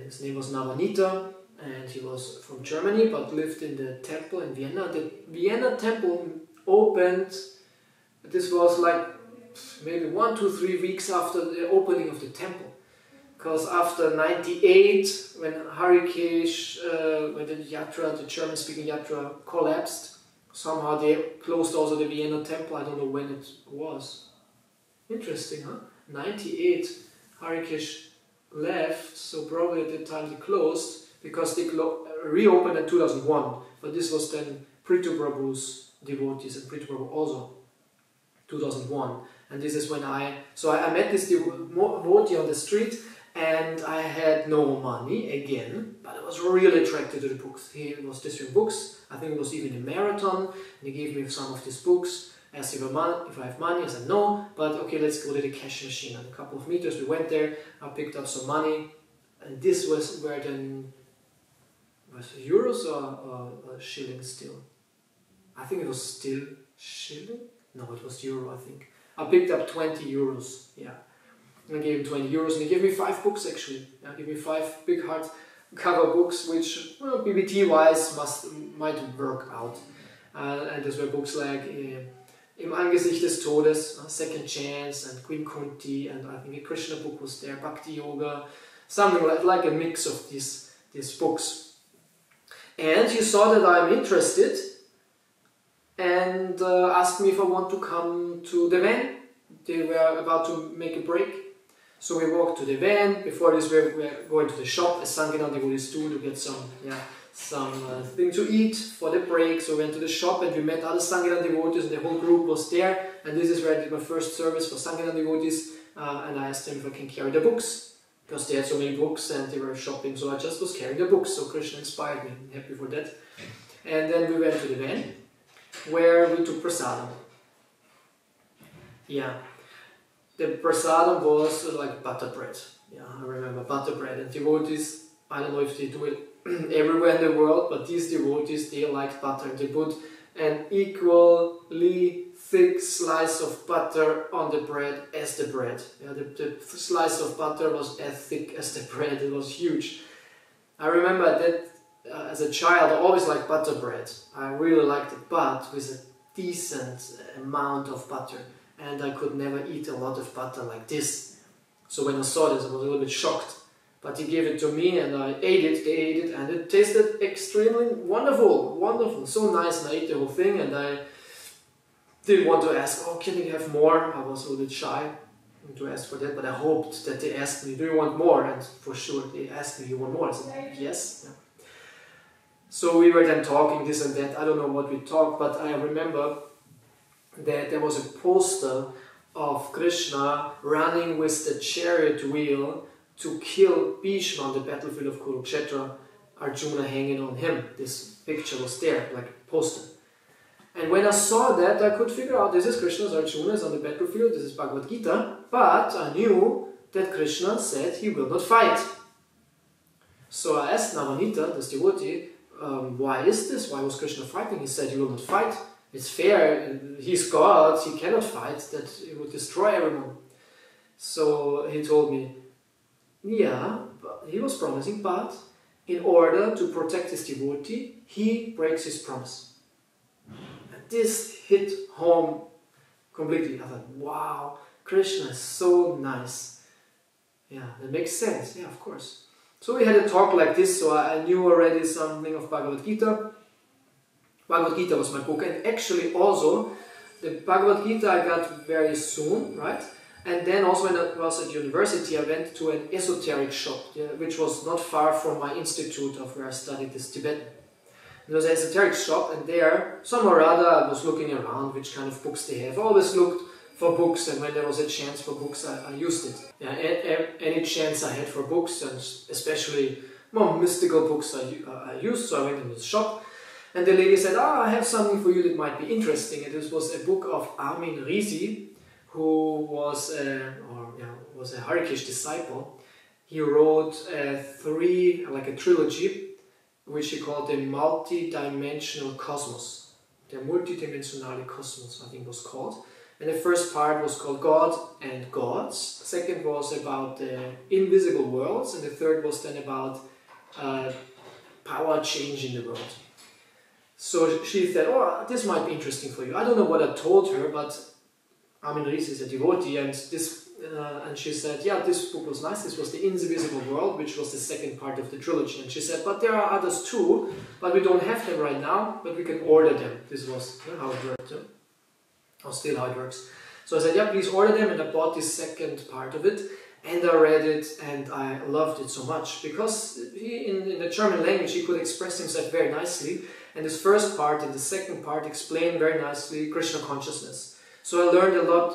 his name was Navanita, and he was from Germany but lived in the temple in Vienna. The Vienna temple opened, this was like maybe 1, 2, 3 weeks after the opening of the temple. Because after 98, when Harikesh, when the Yatra, the German-speaking Yatra collapsed, somehow they closed also the Vienna temple. I don't know when it was. Interesting, huh? 98, Harikesh left, so probably at the time they closed, because they reopened in 2001. But this was then Prithu Prabhu's devotees, and Prithu Prabhu also, 2001. And this is when I met this devotee on the street, and I had no money again, but I was really attracted to the books. He was distributing books. I think it was even a marathon, and he gave me some of these books. I asked if I have money. I said no, but okay, let's go to the cash machine. And a couple of meters, we went there. I picked up some money, and this was where then, was it euros or shillings still? I think it was still shilling. No, it was euro. I think I picked up 20 euros. Yeah. I gave him 20 euros, and he gave me 5 books actually. Yeah, he gave me 5 big hardcover books, which, well, BBT wise might work out. And those were books like Im Angesicht des Todes, Second Chance, and Queen Kunti, and I think a Krishna book was there, Bhakti Yoga, something like a mix of these books. And he saw that I'm interested, and asked me if I want to come to the van. They were about to make a break. So we walked to the van. Before this we were going to the shop, as Sankirtan devotees do, to get some thing to eat for the break. So we went to the shop, and we met other Sankirtan devotees, and the whole group was there. And this is where I did my first service for Sankirtan devotees, and I asked them if I can carry the books, because they had so many books and they were shopping, so I just was carrying the books. So Krishna inspired me. I'm happy for that. And then we went to the van, where we took prasadam. Yeah. The prasadam was like butter bread. Yeah, I remember butter bread. And devotees, I don't know if they do it everywhere in the world, but these devotees, they liked butter. And they put an equally thick slice of butter on the bread as the bread. Yeah, the slice of butter was as thick as the bread. It was huge. I remember that as a child, I always liked butter bread. I really liked it, but with a decent amount of butter. And I could never eat a lot of butter like this. So when I saw this, I was a little bit shocked. But he gave it to me, and I ate it, and it tasted extremely wonderful, so nice. And I ate the whole thing, and I didn't want to ask, oh, can we have more? I was a little bit shy to ask for that, but I hoped that they asked me, do you want more? And for sure, they asked me, you want more? I said, yes. Yeah. So we were then talking this and that. I don't know what we talked, but I remember that there was a poster of Krishna running with the chariot wheel to kill Bhishma on the battlefield of Kurukshetra, Arjuna hanging on him. This picture was there, like a poster. And when I saw that, I could figure out this is Krishna's, Arjuna is on the battlefield, this is Bhagavad Gita, but I knew that Krishna said he will not fight. So I asked Navanita, this devotee, why is this? Why was Krishna fighting? He said he will not fight. It's fair, he's God, he cannot fight, that he would destroy everyone. So he told me, yeah, he was promising, but in order to protect his devotee, he breaks his promise. And this hit home completely. I thought, wow, Krishna is so nice. Yeah, that makes sense. Yeah, of course. So we had a talk like this, so I knew already something of Bhagavad Gita. Bhagavad Gita was my book, and actually also the Bhagavad Gita I got very soon, right? And then also when I was at university, I went to an esoteric shop, yeah, which was not far from my institute of where I studied this Tibetan. It was an esoteric shop, and there, somewhere or other, I was looking around which kind of books they have. I always looked for books, and when there was a chance for books, I used it. Yeah, any chance I had for books, and especially more mystical books I used, so I went into the shop. And the lady said, "Oh, I have something for you that might be interesting." And this was a book of Armin Risi, who was a Harikesh disciple. He wrote a trilogy, which he called the Multi-Dimensional Cosmos. The Multidimensionale Kosmos, I think was called. And the first part was called God and Gods. The second was about the invisible worlds. And the third was then about power change in the world. So she said, "Oh, this might be interesting for you." I don't know what I told her, but Armin Ries is a devotee, and she said, "Yeah, this book was nice. This was the Invisible World, which was the second part of the trilogy." And she said, "But there are others too, but we don't have them right now, but we can order them." This was how it worked, or still how it works. So I said, "Yeah, please order them," and I bought this second part of it, and I read it, and I loved it so much, because in the German language he could express himself very nicely, and this first part and the second part explain very nicely Krishna consciousness. So I learned a lot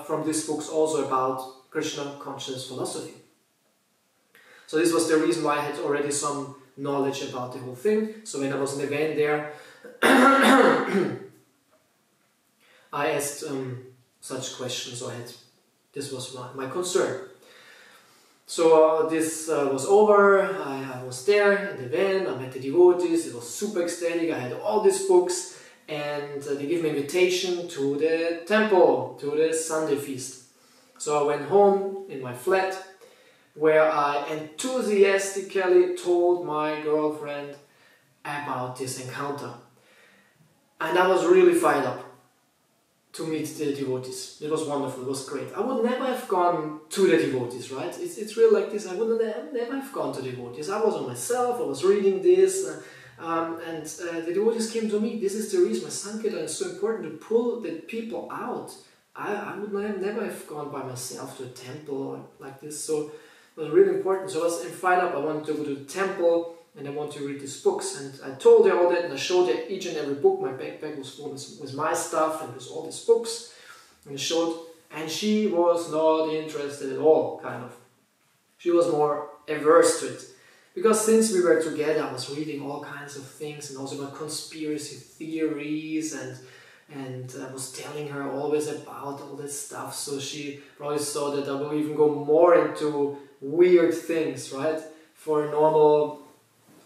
from these books also about Krishna consciousness philosophy. So this was the reason why I had already some knowledge about the whole thing. So when I was in the van there, I asked such questions. So this was my concern. So this was over, I was there in the van, I met the devotees, it was super ecstatic, I had all these books, and they gave me an invitation to the temple, to the Sunday feast. So I went home in my flat, where I enthusiastically told my girlfriend about this encounter. And I was really fired up to meet the devotees. It was wonderful, it was great. I would never have gone to the devotees, right? It's really like this, I would never have gone to devotees. I was on myself, I was reading this, and the devotees came to me. This is the reason my Sankirtan is so important, to pull the people out. I would never have gone by myself to a temple like this, so it was really important. So I was fired up, I wanted to go to the temple, and I want to read these books, and I told her all that, and I showed her each and every book. My backpack was full with my stuff and with all these books, and I showed, and she was not interested at all, kind of. She was more averse to it, because since we were together, I was reading all kinds of things, and also about conspiracy theories, and I was telling her always about all this stuff, so she probably saw that I will even go more into weird things, right? For a normal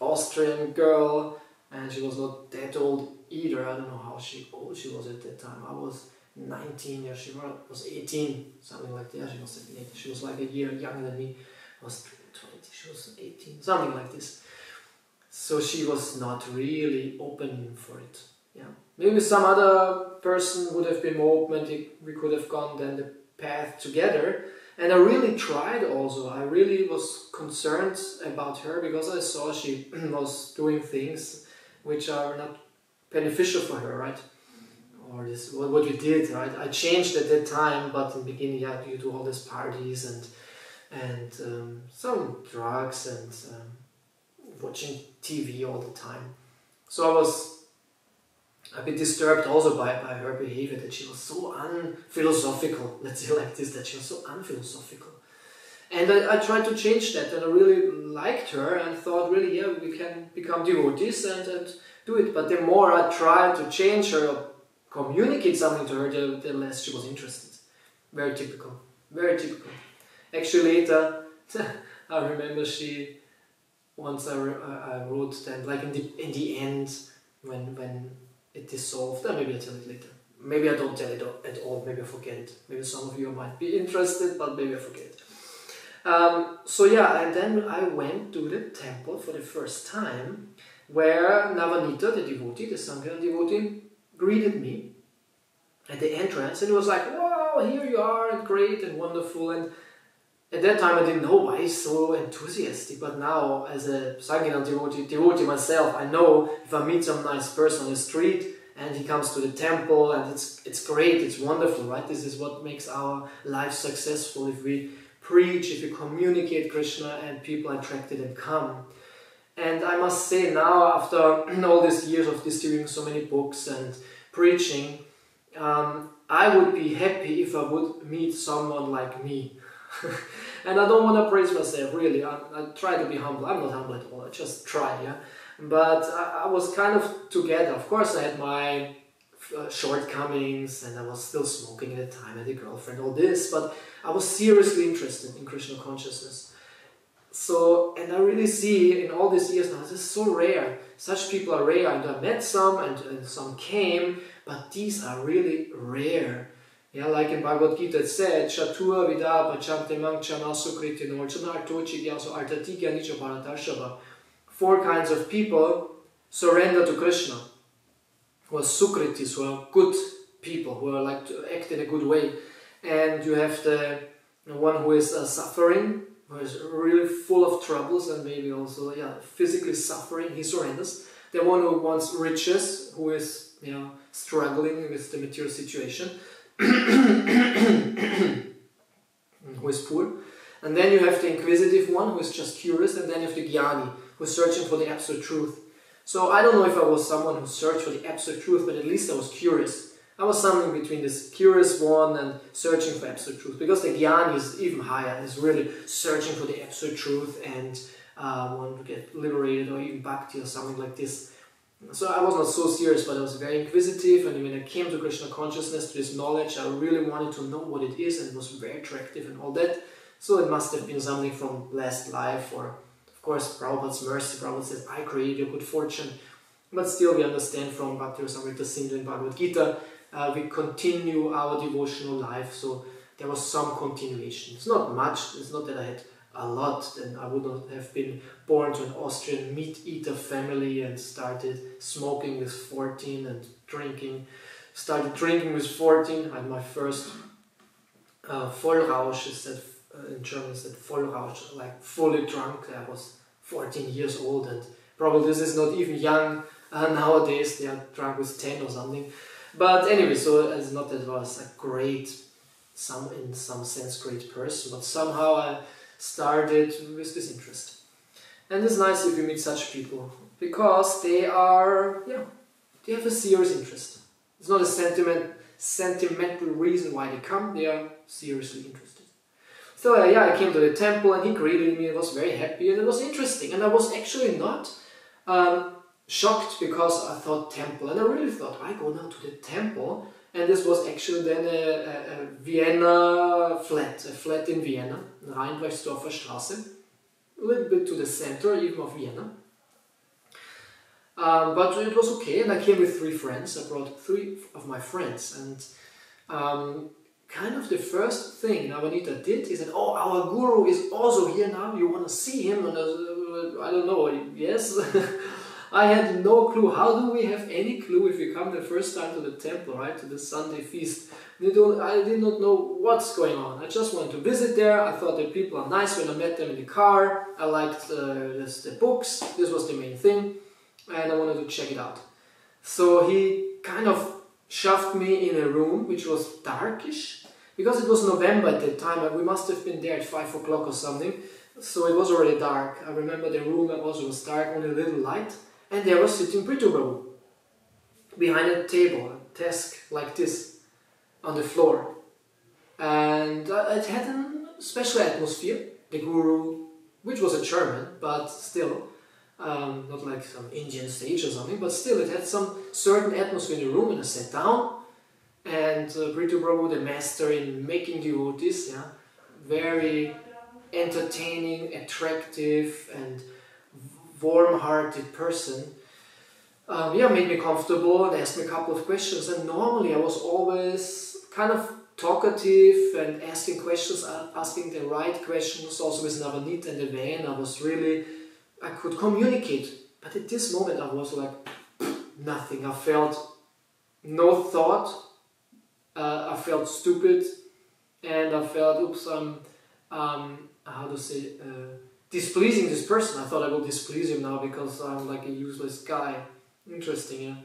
Austrian girl, and she was not that old either. I don't know how old she was at that time. I was 19, yeah, she was 18, something like that. She was 18. She was like a year younger than me. I was 20, she was 18, something like this. So she was not really open for it. Yeah, maybe some other person would have been more open, and we could have gone then the path together. And I really tried also. I really was concerned about her, because I saw she was doing things which are not beneficial for her, right? Or this, what we did, right? I changed at that time, but in the beginning, yeah, due to all these parties and some drugs and watching TV all the time. So I was a bit disturbed also by her behavior, that she was so unphilosophical, let's say like this, that she was so unphilosophical. And I tried to change that, and I really liked her and thought, really, yeah, we can become devotees and do it. But the more I tried to change her, or communicate something to her, the less she was interested. Very typical, very typical. Actually later, I remember once I wrote that, like in the end, when it dissolved, maybe I'll tell it later. Maybe I don't tell it at all, maybe I forget it. Maybe some of you might be interested, but maybe I forget it. So yeah, and then I went to the temple for the first time, where Navanita, the devotee, the Sankirtan devotee, greeted me. at the entrance, and it was like, wow, here you are, and great and wonderful. And at that time I didn't know why he's so enthusiastic, but now as a Sankirtan devotee myself, I know if I meet some nice person on the street and he comes to the temple, and it's great, it's wonderful, right? This is what makes our life successful, if we preach, if we communicate Krishna and people are attracted and come. And I must say now, after all these years of distributing so many books and preaching, I would be happy if I would meet someone like me. And I don't want to praise myself, really. I try to be humble. I'm not humble at all, I just try, yeah. But I was kind of together. Of course, I had my shortcomings, and I was still smoking at the time, I had a girlfriend, all this, but I was seriously interested in Krishna consciousness. So, and I really see in all these years now, this is so rare. Such people are rare, and I met some, and some came, but these are really rare. Yeah, like in Bhagavad Gita it said, Chatura Vida Pachante Mangchana Sukriti Norchana Artochi Gyaso Artati Gyanicha Bharatashava. 4 kinds of people surrender to Krishna, who are Sukritis, who are good people, who are like to act in a good way. And you have the one who is suffering, who is really full of troubles and maybe also physically suffering, he surrenders. The one who wants riches, who is struggling with the material situation, who is poor. And then you have the inquisitive one, who is just curious, and then you have the jnani, who is searching for the absolute truth. So I don't know if I was someone who searched for the absolute truth, but at least I was curious. I was something between this curious one and searching for absolute truth, because the jnani is even higher and is really searching for the absolute truth and want to get liberated, or even bhakti or something like this. So I was not so serious, but I was very inquisitive, and when I came to Krishna consciousness, to this knowledge, I really wanted to know what it is, and it was very attractive and all that. So it must have been something from last life, or of course Prabhupada's mercy. Prabhupada says, I created your good fortune. But still we understand from Bhakti Rasamrita Sindhu in Bhagavad Gita, we continue our devotional life, so there was some continuation. It's not much, it's not that I had a lot, then I would not have been born to an Austrian meat-eater family and started smoking with 14 and started drinking with 14. I had my first Vollrausch, is that in German is that Vollrausch, like fully drunk. I was 14 years old, and probably this is not even young nowadays, they are drunk with 10 or something. But anyway, so it's not that I was a great, in some sense great person, but somehow I started with this interest. And it's nice if you meet such people, because they are, they have a serious interest. It's not a sentimental reason why they come, they are seriously interested. So I came to the temple and he greeted me, I was very happy and it was interesting. And I was actually not shocked, because I thought temple, and I really thought, I go now to the temple, and this was actually then a Vienna flat, a flat in Vienna, Rheinbrechtsdorfer Straße, a little bit to the center even of Vienna. But it was okay, and I came with 3 friends. I brought 3 of my friends, and kind of the first thing Navanita did is that, oh, our guru is also here now, you want to see him? And I don't know, yes. I had no clue. How do we have any clue if you come the first time to the temple, right, to the Sunday feast? I did not know what's going on. I just wanted to visit there. I thought the people are nice when I met them in the car. I liked the books. This was the main thing. And I wanted to check it out. So he kind of shoved me in a room which was darkish, because it was November at that time, and we must have been there at 5 o'clock or something. So it was already dark. I remember the room also was dark, only a little light. And there was sitting Prithu Prabhu behind a table, a desk like this, on the floor. And it had a special atmosphere. The guru, which was a German, but still, not like some Indian sage or something, but still it had some certain atmosphere in the room. And I sat down, and Prithu Prabhu, the master in making devotees, very entertaining, attractive, and warm-hearted person, made me comfortable and asked me a couple of questions. And normally I was always kind of talkative and asking questions, asking the right questions, also with Navanita and the van. I could communicate. But at this moment I was like, nothing. I felt no thought, felt stupid, and I felt, oops, how to say, displeasing this person. I thought I will displease him now because I'm like a useless guy. Interesting, yeah.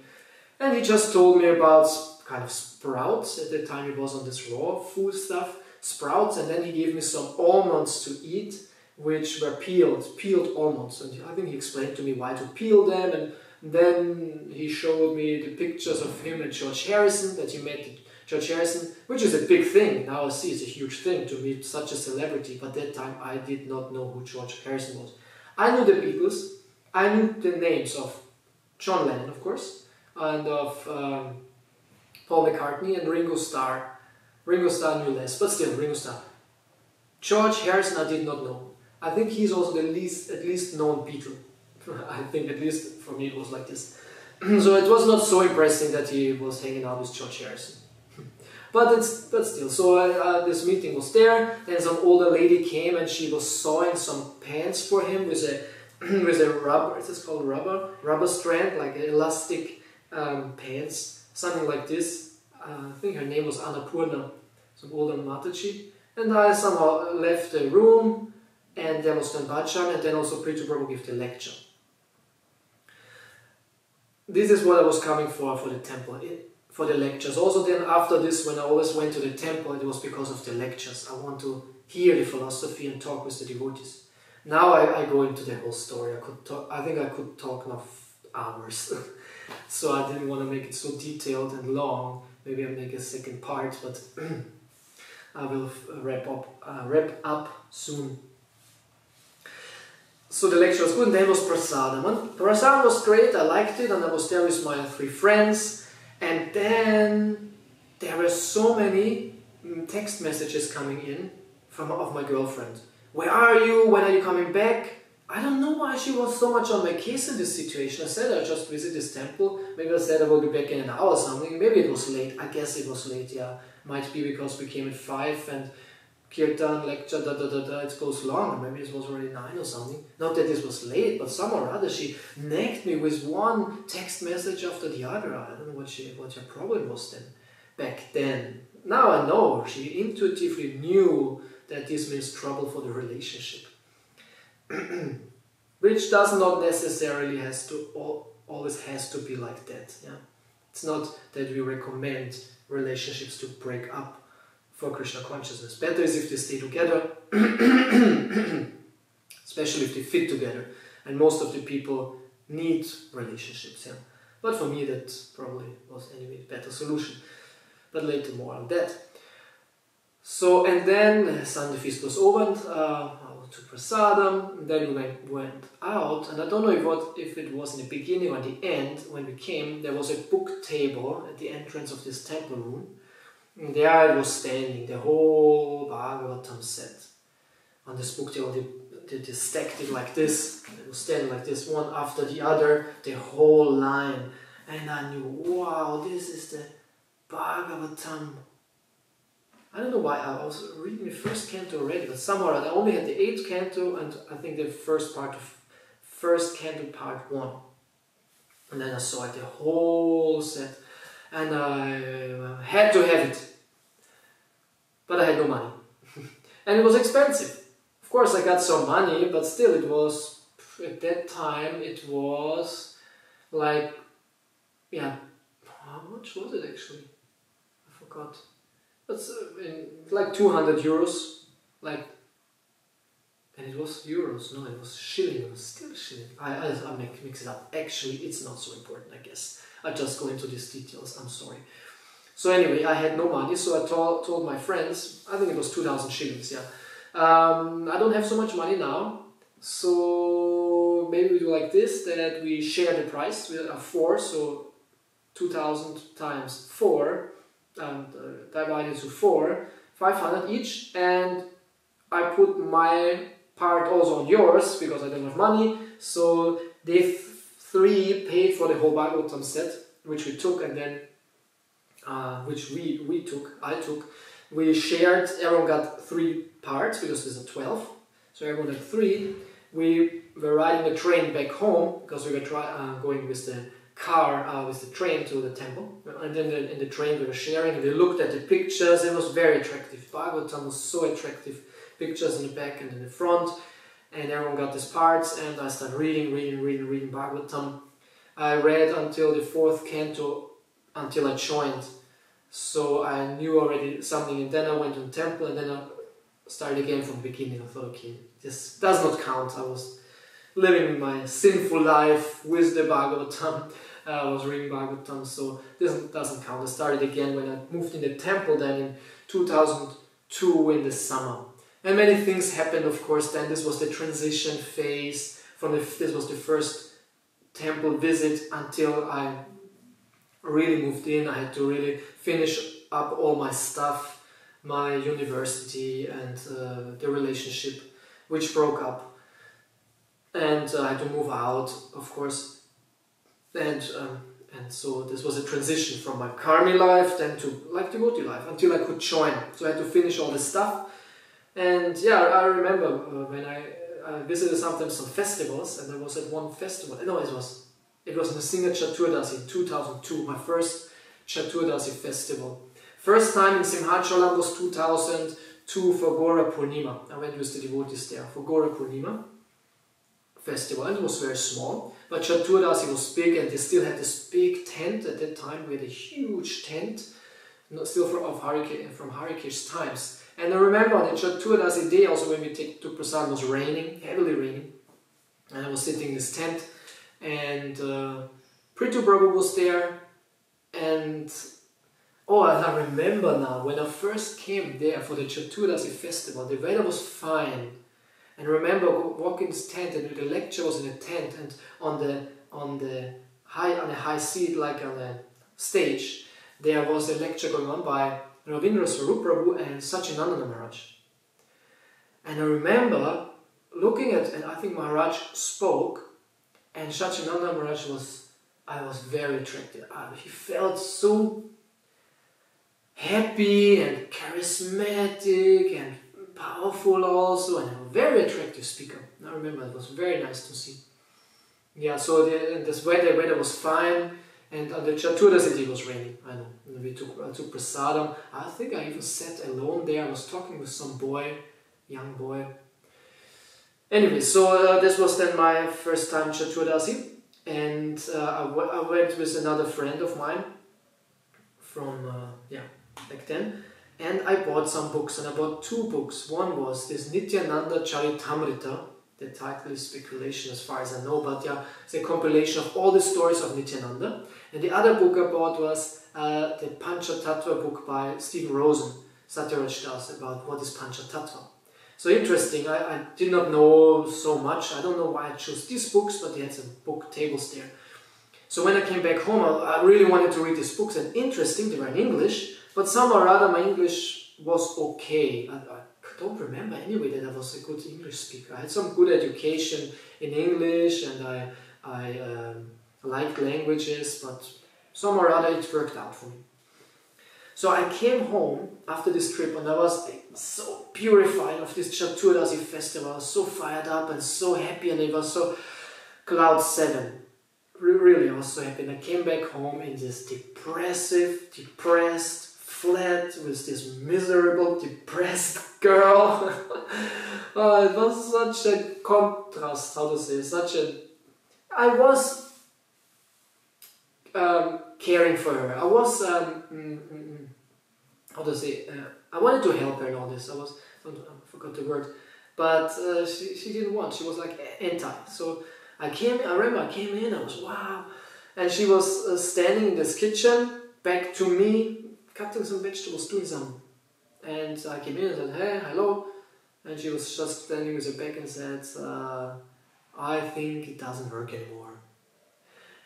And he just told me about kind of sprouts. At the time it was on this raw food stuff, sprouts, and then he gave me some almonds to eat, which were peeled almonds. And I think he explained to me why to peel them, and then he showed me the pictures of him and George Harrison, that he met George Harrison, which is a big thing. Now I see it's a huge thing to meet such a celebrity, but that time I did not know who George Harrison was. I knew the Beatles, I knew the names of John Lennon, of course, and of Paul McCartney and Ringo Starr. Ringo Starr knew less, but still, Ringo Starr. George Harrison I did not know. I think he's also the at least known Beatle. I think at least for me it was like this. So it was not so impressive that he was hanging out with George Harrison. But still, so this meeting was there, and some older lady came and she was sewing some pants for him with a rubber, is this called rubber strand, like elastic pants, something like this. I think her name was Annapurna, some older Mataji. And I somehow left the room, and there was then Bhajan, and then also Preacher Prabhu gave the lecture. This is what I was coming for the temple, for the lectures. Also then after this, when I always went to the temple, it was because of the lectures. I want to hear the philosophy and talk with the devotees. Now I go into the whole story. I think I could talk now hours. So I didn't want to make it so detailed and long. Maybe I'll make a second part, but I will wrap up soon. So the lecture was good, and then was prasadam. And prasadam was great, I liked it, and I was there with my 3 friends. And then there were so many text messages coming in of my girlfriend. Where are you? When are you coming back? I don't know why she was so much on my case in this situation. I said I just visit this temple. Maybe I said I will be back in an hour or something. Maybe it was late. I guess it was late, yeah. Might be because we came at 5 and Kirtan, lecture, it goes long. Maybe it was already 9 or something. Not that this was late, but somehow or other she nagged me with one text message after the other. I don't know what her problem was then, back then. Now I know, she intuitively knew that this means trouble for the relationship. Which does not necessarily always has to be like that. Yeah? It's not that we recommend relationships to break up for Krishna consciousness. Better is if they stay together, especially if they fit together. And most of the people need relationships. Yeah? But for me that probably was anyway a better solution. But later more on that. So, and then Sunday feast was over, and to prasadam, and then we went out, and I don't know if it was in the beginning or the end. When we came, there was a book table at the entrance of this temple room, and there it was standing, the whole Bhagavatam set. On this book table, they stacked it like this, it was standing like this, one after the other, the whole line, and I knew, wow, this is the Bhagavatam. I don't know why, I was reading the first canto already, but somehow I only had the 8th canto and I think the first canto part 1. And then I saw it, the whole set, and I had to have it. But I had no money. And it was expensive. Of course I got some money, but still it was, at that time it was like, yeah, how much was it actually? I forgot. That's like 200 euros, like, and it was euros, no, it was shilling, it was still shilling. I mix it up. Actually, it's not so important, I guess. I just go into these details, I'm sorry. So anyway, I had no money, so I told my friends, I think it was 2,000 shillings, yeah. I don't have so much money now, so maybe we do like this, that we share the price. We are 4, so 2,000 times 4, and divided to 4, 500 each, and I put my part also on yours because I don't have money, so they 3 paid for the whole Bhagavatam set, which we took, and then which I took. We shared, everyone got 3 parts because there's a 12, so everyone had 3. We were riding a train back home because we were going with the car with the train to the temple, and then in the train we were sharing, and we looked at the pictures. It was very attractive. Bhagavatam was so attractive. Pictures in the back and in the front, and everyone got these parts, and I started reading Bhagavatam. I read until the 4th canto, until I joined. So I knew already something, and then I went to the temple, and then I started again from the beginning. I thought, okay, this does not count. I was living my sinful life with the Bhagavatam. I was reading Bhagavatam, so this doesn't count. I started again when I moved in the temple then in 2002 in the summer. And many things happened, of course, then. This was the transition phase. This was the first temple visit until I really moved in. I had to really finish up all my stuff, my university and the relationship, which broke up. And I had to move out, of course. And so this was a transition from my karmi life then to like devotee life until I could join. So I had to finish all this stuff. And yeah, I remember when I visited sometimes some festivals, and I was at one festival. No, it was Nrsimha Chaturdasi in 2002, my first Chaturdasi festival. First time in Simhachalam was 2002 for Gora Purnima. I went with the devotees there for Gora Purnima festival, and it was very small. But Chaturdasi was big, and they still had this big tent at that time. We had a huge tent, still from Harikesh's times. And I remember on the Chaturdasi day also when we took prasad, it was raining, heavily raining. And I was sitting in this tent, and Prithu Prabhu was there. And oh, and I remember now, when I first came there for the Chaturdasi festival, the weather was fine. And I remember walking this tent, and the lecture was in a tent, and on a high seat, like on a stage, there was a lecture going on by Ravindra Swarup Prabhu and Ananda Maharaj. And I remember looking at, and I think Maharaj spoke, and Ananda Maharaj I was very attracted. He felt so happy and charismatic and powerful also, and a very attractive speaker. I remember it was very nice to see. Yeah, so this weather was fine. And on the Chaturdasi it was raining, I know. And I took prasadam. I think I even sat alone there. I was talking with some boy, young boy. Anyway, so this was then my first time Chaturdasi. And I went with another friend of mine from, back then. And I bought some books, and I bought 2 books. One was this Nityananda Charitamrita. The title is speculation as far as I know, but yeah, it's a compilation of all the stories of Nityananda. And the other book I bought was the Panchatattva book by Stephen Rosen, Satyaraj Das, about what is Panchatattva. So interesting, I did not know so much. I don't know why I chose these books, but they had some book tables there. So when I came back home, I really wanted to read these books, and interesting, they were in English, but somehow or other my English was okay. I don't remember anyway that I was a good English speaker. I had some good education in English, and I liked languages, but somehow or other it worked out for me. So I came home after this trip, and I was so purified of this Chaturdasi festival. I was so fired up and so happy, and it was so cloud 7. Really, I was so happy. And I came back home in this depressed flat with this miserable, depressed girl. It was such a contrast, how to say, I was caring for her. I was, how to say, I wanted to help her in all this. I forgot the word, but she didn't want. She was like anti. So I remember I came in, I was wow, and she was standing in this kitchen, back to me, cutting some vegetables, doing some. And I came in and said, hey, hello. And she was just standing with her back and said, I think it doesn't work anymore.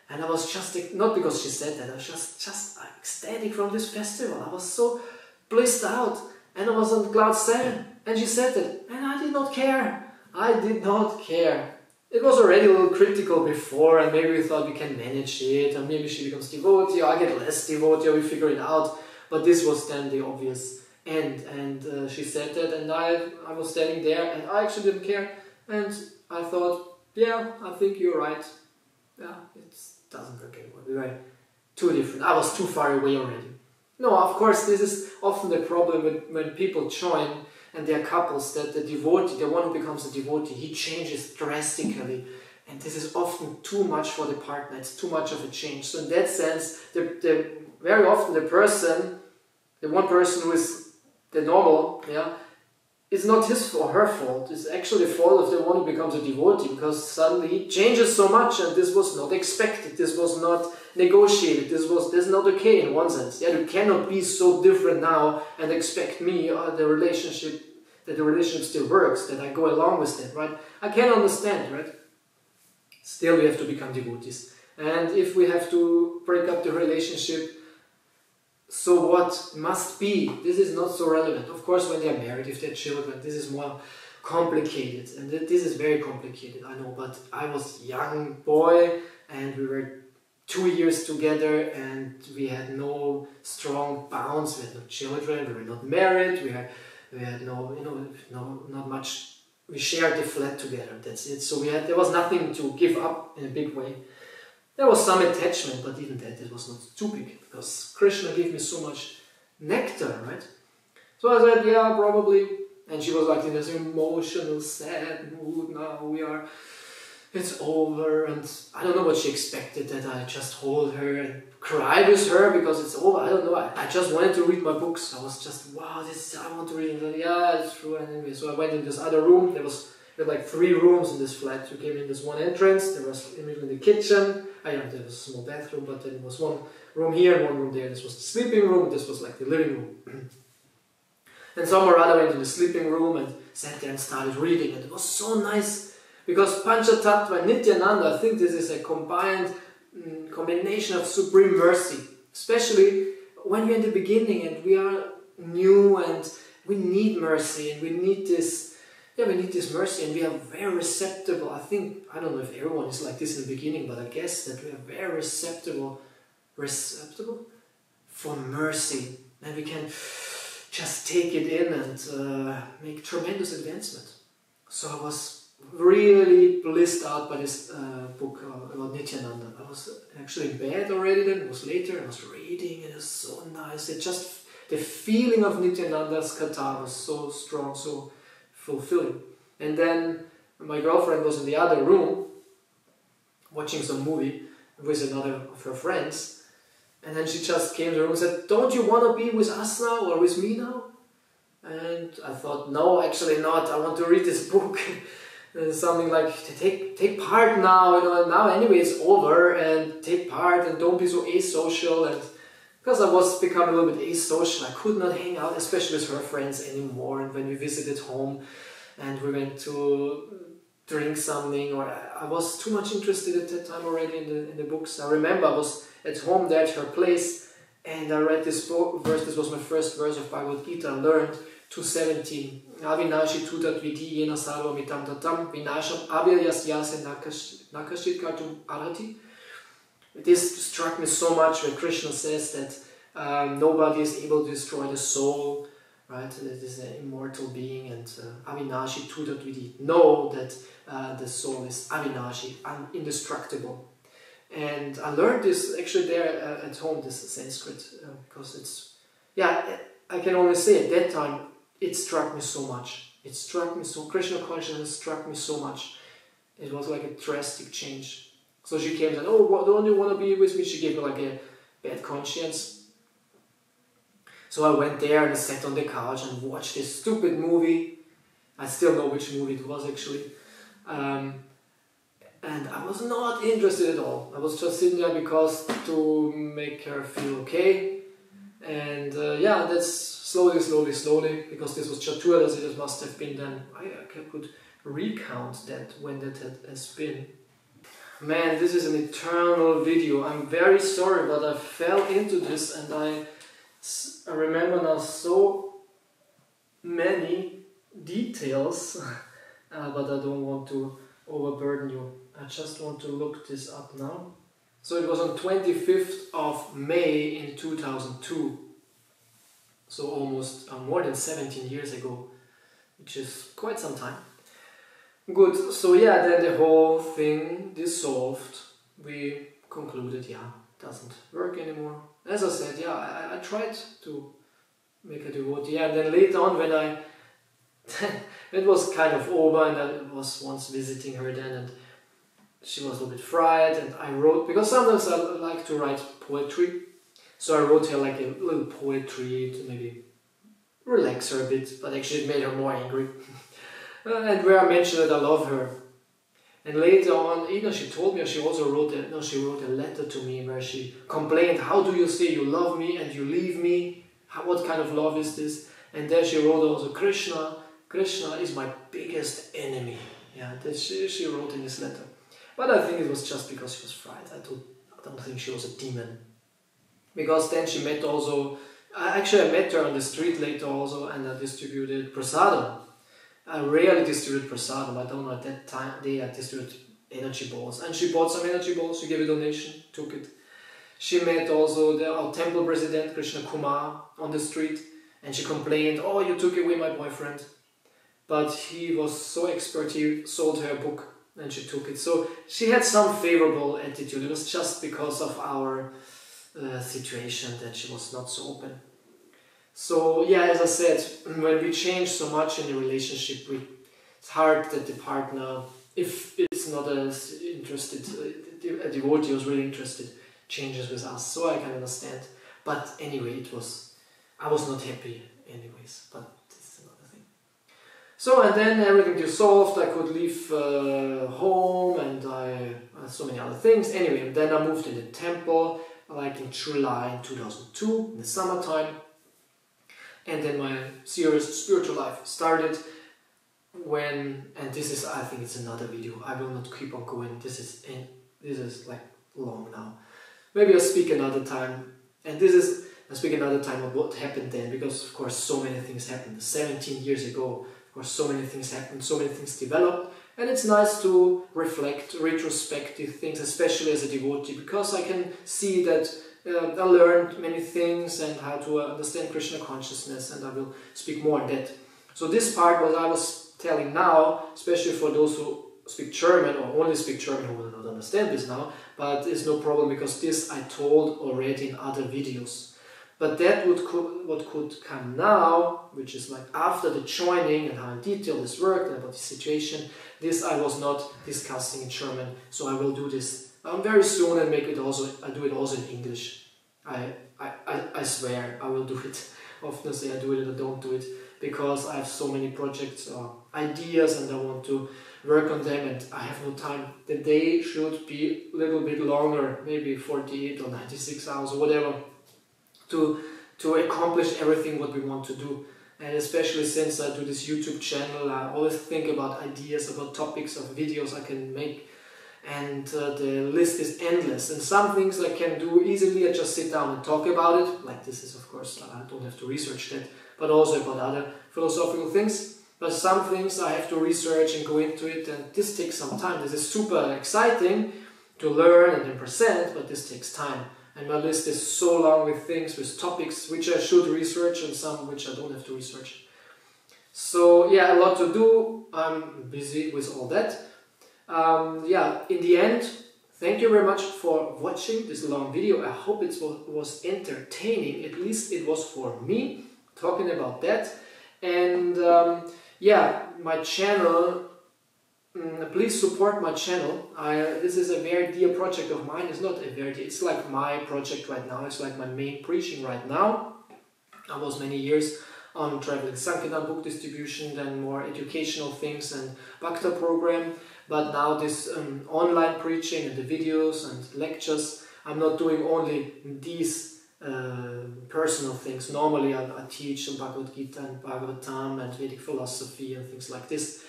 And I was just, not because she said that, I was just ecstatic from this festival. I was so blissed out, and I was on cloud 7. And she said that, and I did not care. I did not care. It was already a little critical before, and maybe we thought we can manage it, and maybe she becomes devotee, or I get less devotee, or we figure it out. But this was then the obvious end, and she said that, and I was standing there, and I actually didn't care, and I thought, yeah, I think you're right. Yeah, doesn't work anymore. We were too different. I was too far away already. No, of course, this is often the problem when people join and they are couples, that the devotee, the one who becomes a devotee, he changes drastically. And this is often too much for the partner. It's too much of a change. So in that sense, very often the one person who is the normal, yeah, it's not his or her fault. It's actually the fault of the one who becomes a devotee, because suddenly he changes so much, and this was not expected. This was not negotiated. This is not okay in one sense. Yeah, you cannot be so different now and expect me the relationship still works, that I go along with that, right? I can understand, right? Still, we have to become devotees, and if we have to break up the relationship, so what must be? This is not so relevant. Of course, when they are married, if they have children, this is more complicated. And this is very complicated, I know. But I was a young boy and we were 2 years together and we had no strong bonds. We had no children, we were not married, we had no, not much. We shared the flat together, that's it. So there was nothing to give up in a big way. There was some attachment, but even that, it was not too big, because Krishna gave me so much nectar, right? So I said, yeah, probably. And she was like in this emotional, sad mood. Now it's over. And I don't know what she expected, that I just hold her and cry with her because it's over. I don't know. I just wanted to read my books. I was just, wow, I want to read it. Yeah, it's true. And anyway, so I went in this other room. There were like 3 rooms in this flat. You came in this one entrance. There was in the kitchen. There was a small bathroom, but then there was one room here and one room there. This was the sleeping room, this was like the living room. And someone rather went to the sleeping room and sat there and started reading. And it was so nice, because Panchatattva and Nityananda, I think this is a combination of supreme mercy. Especially when we're in the beginning and we are new and we need mercy and we need this. Yeah, we need this mercy, and we are very receptive. I don't know if everyone is like this in the beginning, but I guess that we are very receptive for mercy, and we can just take it in and make tremendous advancement. So I was really blissed out by this book about Nityananda. I was actually in bed already then, it was later, I was reading, and it was so nice. The feeling of Nityananda's katha was so strong, so fulfilling. And then my girlfriend was in the other room watching some movie with another of her friends, and then she just came to the room and said, "Don't you want to be with us now or with me now?" And I thought, no, actually not. I want to read this book. Something like, take part now, now anyway it's over, and take part and don't be so asocial. And because I was becoming a little bit asocial, I could not hang out, especially with her friends anymore. And when we visited home and we went to drink something, or I was too much interested at that time already in the books. I remember I was at home there at her place and I read this verse. This was my first verse of Bhagavad Gita. I learned 2:17. Avinashi tutat vidi yena sarva mitam tatam vinasham avyayasyase nakashit kartum arati. This struck me so much when Krishna says that nobody is able to destroy the soul, right? It is an immortal being, and avinashi tutat vidi. Know that the soul is avinashi, indestructible. And I learned this actually there at home, this Sanskrit, because it's, yeah, I can only say at that time, it struck me so much. It struck me so, Krishna consciousness struck me so much. It was like a drastic change. So she came and said, "Oh, don't you want to be with me?" She gave me like a bad conscience. So I went there and I sat on the couch and watched this stupid movie. I still know which movie it was actually. And I was not interested at all. I was just sitting there because to make her feel okay. And yeah, that's slowly, because this was Chaturdas, it must have been then, I could recount that when that has been. Man, this is an eternal video. I'm very sorry, but I fell into this and I remember now so many details, but I don't want to overburden you. I just want to look this up now. So it was on 25th of May in 2002. So almost more than 17 years ago, which is quite some time. Good, so yeah, then the whole thing dissolved. We concluded, yeah, doesn't work anymore. As I said, yeah, I tried to make a devotee, and then later on when I it was kind of over, and I was once visiting her then, and she was a little bit fried, and I wrote, because sometimes I like to write poetry, so I wrote her like a little poetry to maybe relax her a bit, but actually it made her more angry. And where I mentioned that I love her. And later on, she told me, she also wrote a letter to me where she complained, how do you say you love me and you leave me? What kind of love is this? And then she wrote also, Krishna is my biggest enemy. Yeah, that she wrote in this letter. But I think it was just because she was fried. I don't think she was a demon. Because then she met also, I met her on the street later also, and I distributed prasadam. I rarely distribute prasadam. I don't know, at that time I distributed energy balls. And she bought some energy balls, she gave a donation, took it. She met also our temple president, Krishna Kumar, on the street, and she complained, oh, you took away my boyfriend. But he was so expert, he sold her a book, and she took it. So she had some favorable attitude. It was just because of our situation that she was not so open. So yeah, as I said, when we change so much in a relationship, it's hard that the partner, if it's not as interested, a devotee who's really interested, changes with us. So I can understand. But anyway, I was not happy anyways, but this is another thing. So, and then everything dissolved, I could leave home, and I so many other things. Anyway, and then I moved in the temple, like in July 2002, in the summertime. And then my serious spiritual life started when, and this is, I think it's another video, I will not keep on going, this is like long now. Maybe I'll speak another time, and I'll speak another time of what happened then, because of course so many things happened. 17 years ago, of course so many things happened, so many things developed, and it's nice to reflect retrospective things, especially as a devotee, because I can see that I learned many things and how to understand Krishna consciousness, and I will speak more on that. So this part, what I was telling now, especially for those who speak German or only speak German, who will not understand this now, but it's no problem, because this I told already in other videos. But that what could come now, which is like after the joining and how in detail this worked and about the situation, this I was not discussing in German, so I will do this very soon and I do it also in English. I swear I will do it. Often I say I do it and I don't do it, because I have so many projects or ideas and I want to work on them and I have no time. The day should be a little bit longer, maybe 48 or 96 hours or whatever, to accomplish everything what we want to do. And especially since I do this YouTube channel, I always think about ideas, about topics of videos I can make. And the list is endless, and some things I can do easily, I just sit down and talk about it, like this is of course, I don't have to research that, but also about other philosophical things. But some things I have to research and go into it, and this takes some time. This is super exciting to learn and then present, but this takes time. And my list is so long with things, with topics which I should research and some which I don't have to research. So yeah, a lot to do, I'm busy with all that. Yeah, in the end, thank you very much for watching this long video. I hope it was entertaining, at least it was for me, talking about that. And yeah, my channel, please support my channel. This is a very dear project of mine. It's not a very dear, it's like my project right now. It's like my main preaching right now. I was many years on traveling Sankirtan book distribution, then more educational things and Bhakta program. But now this online preaching and the videos and lectures, I'm not doing only these personal things. Normally I teach Bhagavad Gita and Bhagavatam and Vedic philosophy and things like this.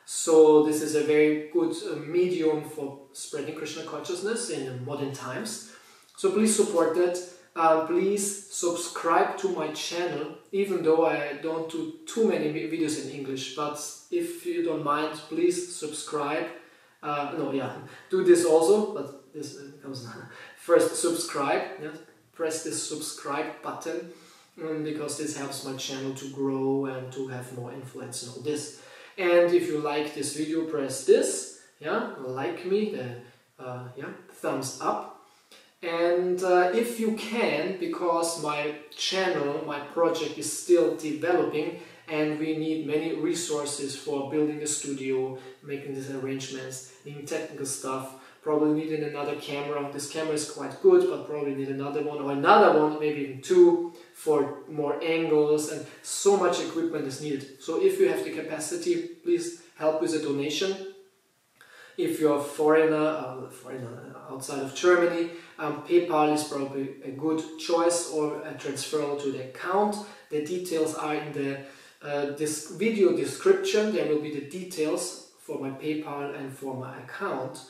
So this is a very good medium for spreading Krishna consciousness in modern times. So please support that. Please subscribe to my channel, even though I don't do too many videos in English, but if you don't mind, please subscribe. Do this also, but this comes first. Subscribe, yeah? Press this subscribe button, because this helps my channel to grow and to have more influence and all this. And if you like this video, press this, yeah, like me, the thumbs up. And if you can, because my channel, my project is still developing and we need many resources for building a studio, making these arrangements, needing technical stuff, probably needing another camera. This camera is quite good, but probably need another one, or another one, maybe even two, for more angles, and so much equipment is needed. So if you have the capacity, please help with a donation. If you're a foreigner outside of Germany, PayPal is probably a good choice, or a transfer to the account. The details are in the this video description. There will be the details for my PayPal and for my account.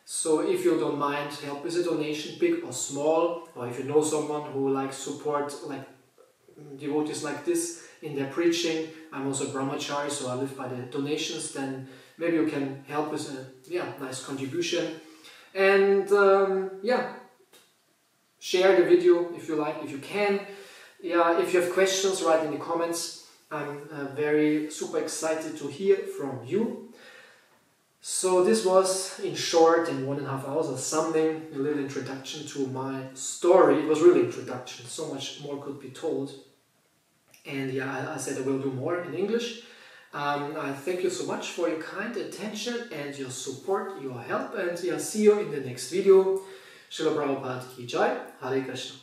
So if you don't mind, help with a donation, big or small, or if you know someone who likes support like devotees like this in their preaching. I'm also a brahmachari, so I live by the donations. Then maybe you can help with a nice contribution. And share the video if you like, if you can. If you have questions, write in the comments. I'm super excited to hear from you. So this was, in short, in 1.5 hours or something, a little introduction to my story. It was really introduction, so much more could be told. And I said I will do more in English. I thank you so much for your kind attention and your support, your help, and see you in the next video. Srila Prabhupada ki Jai. Hare Krishna.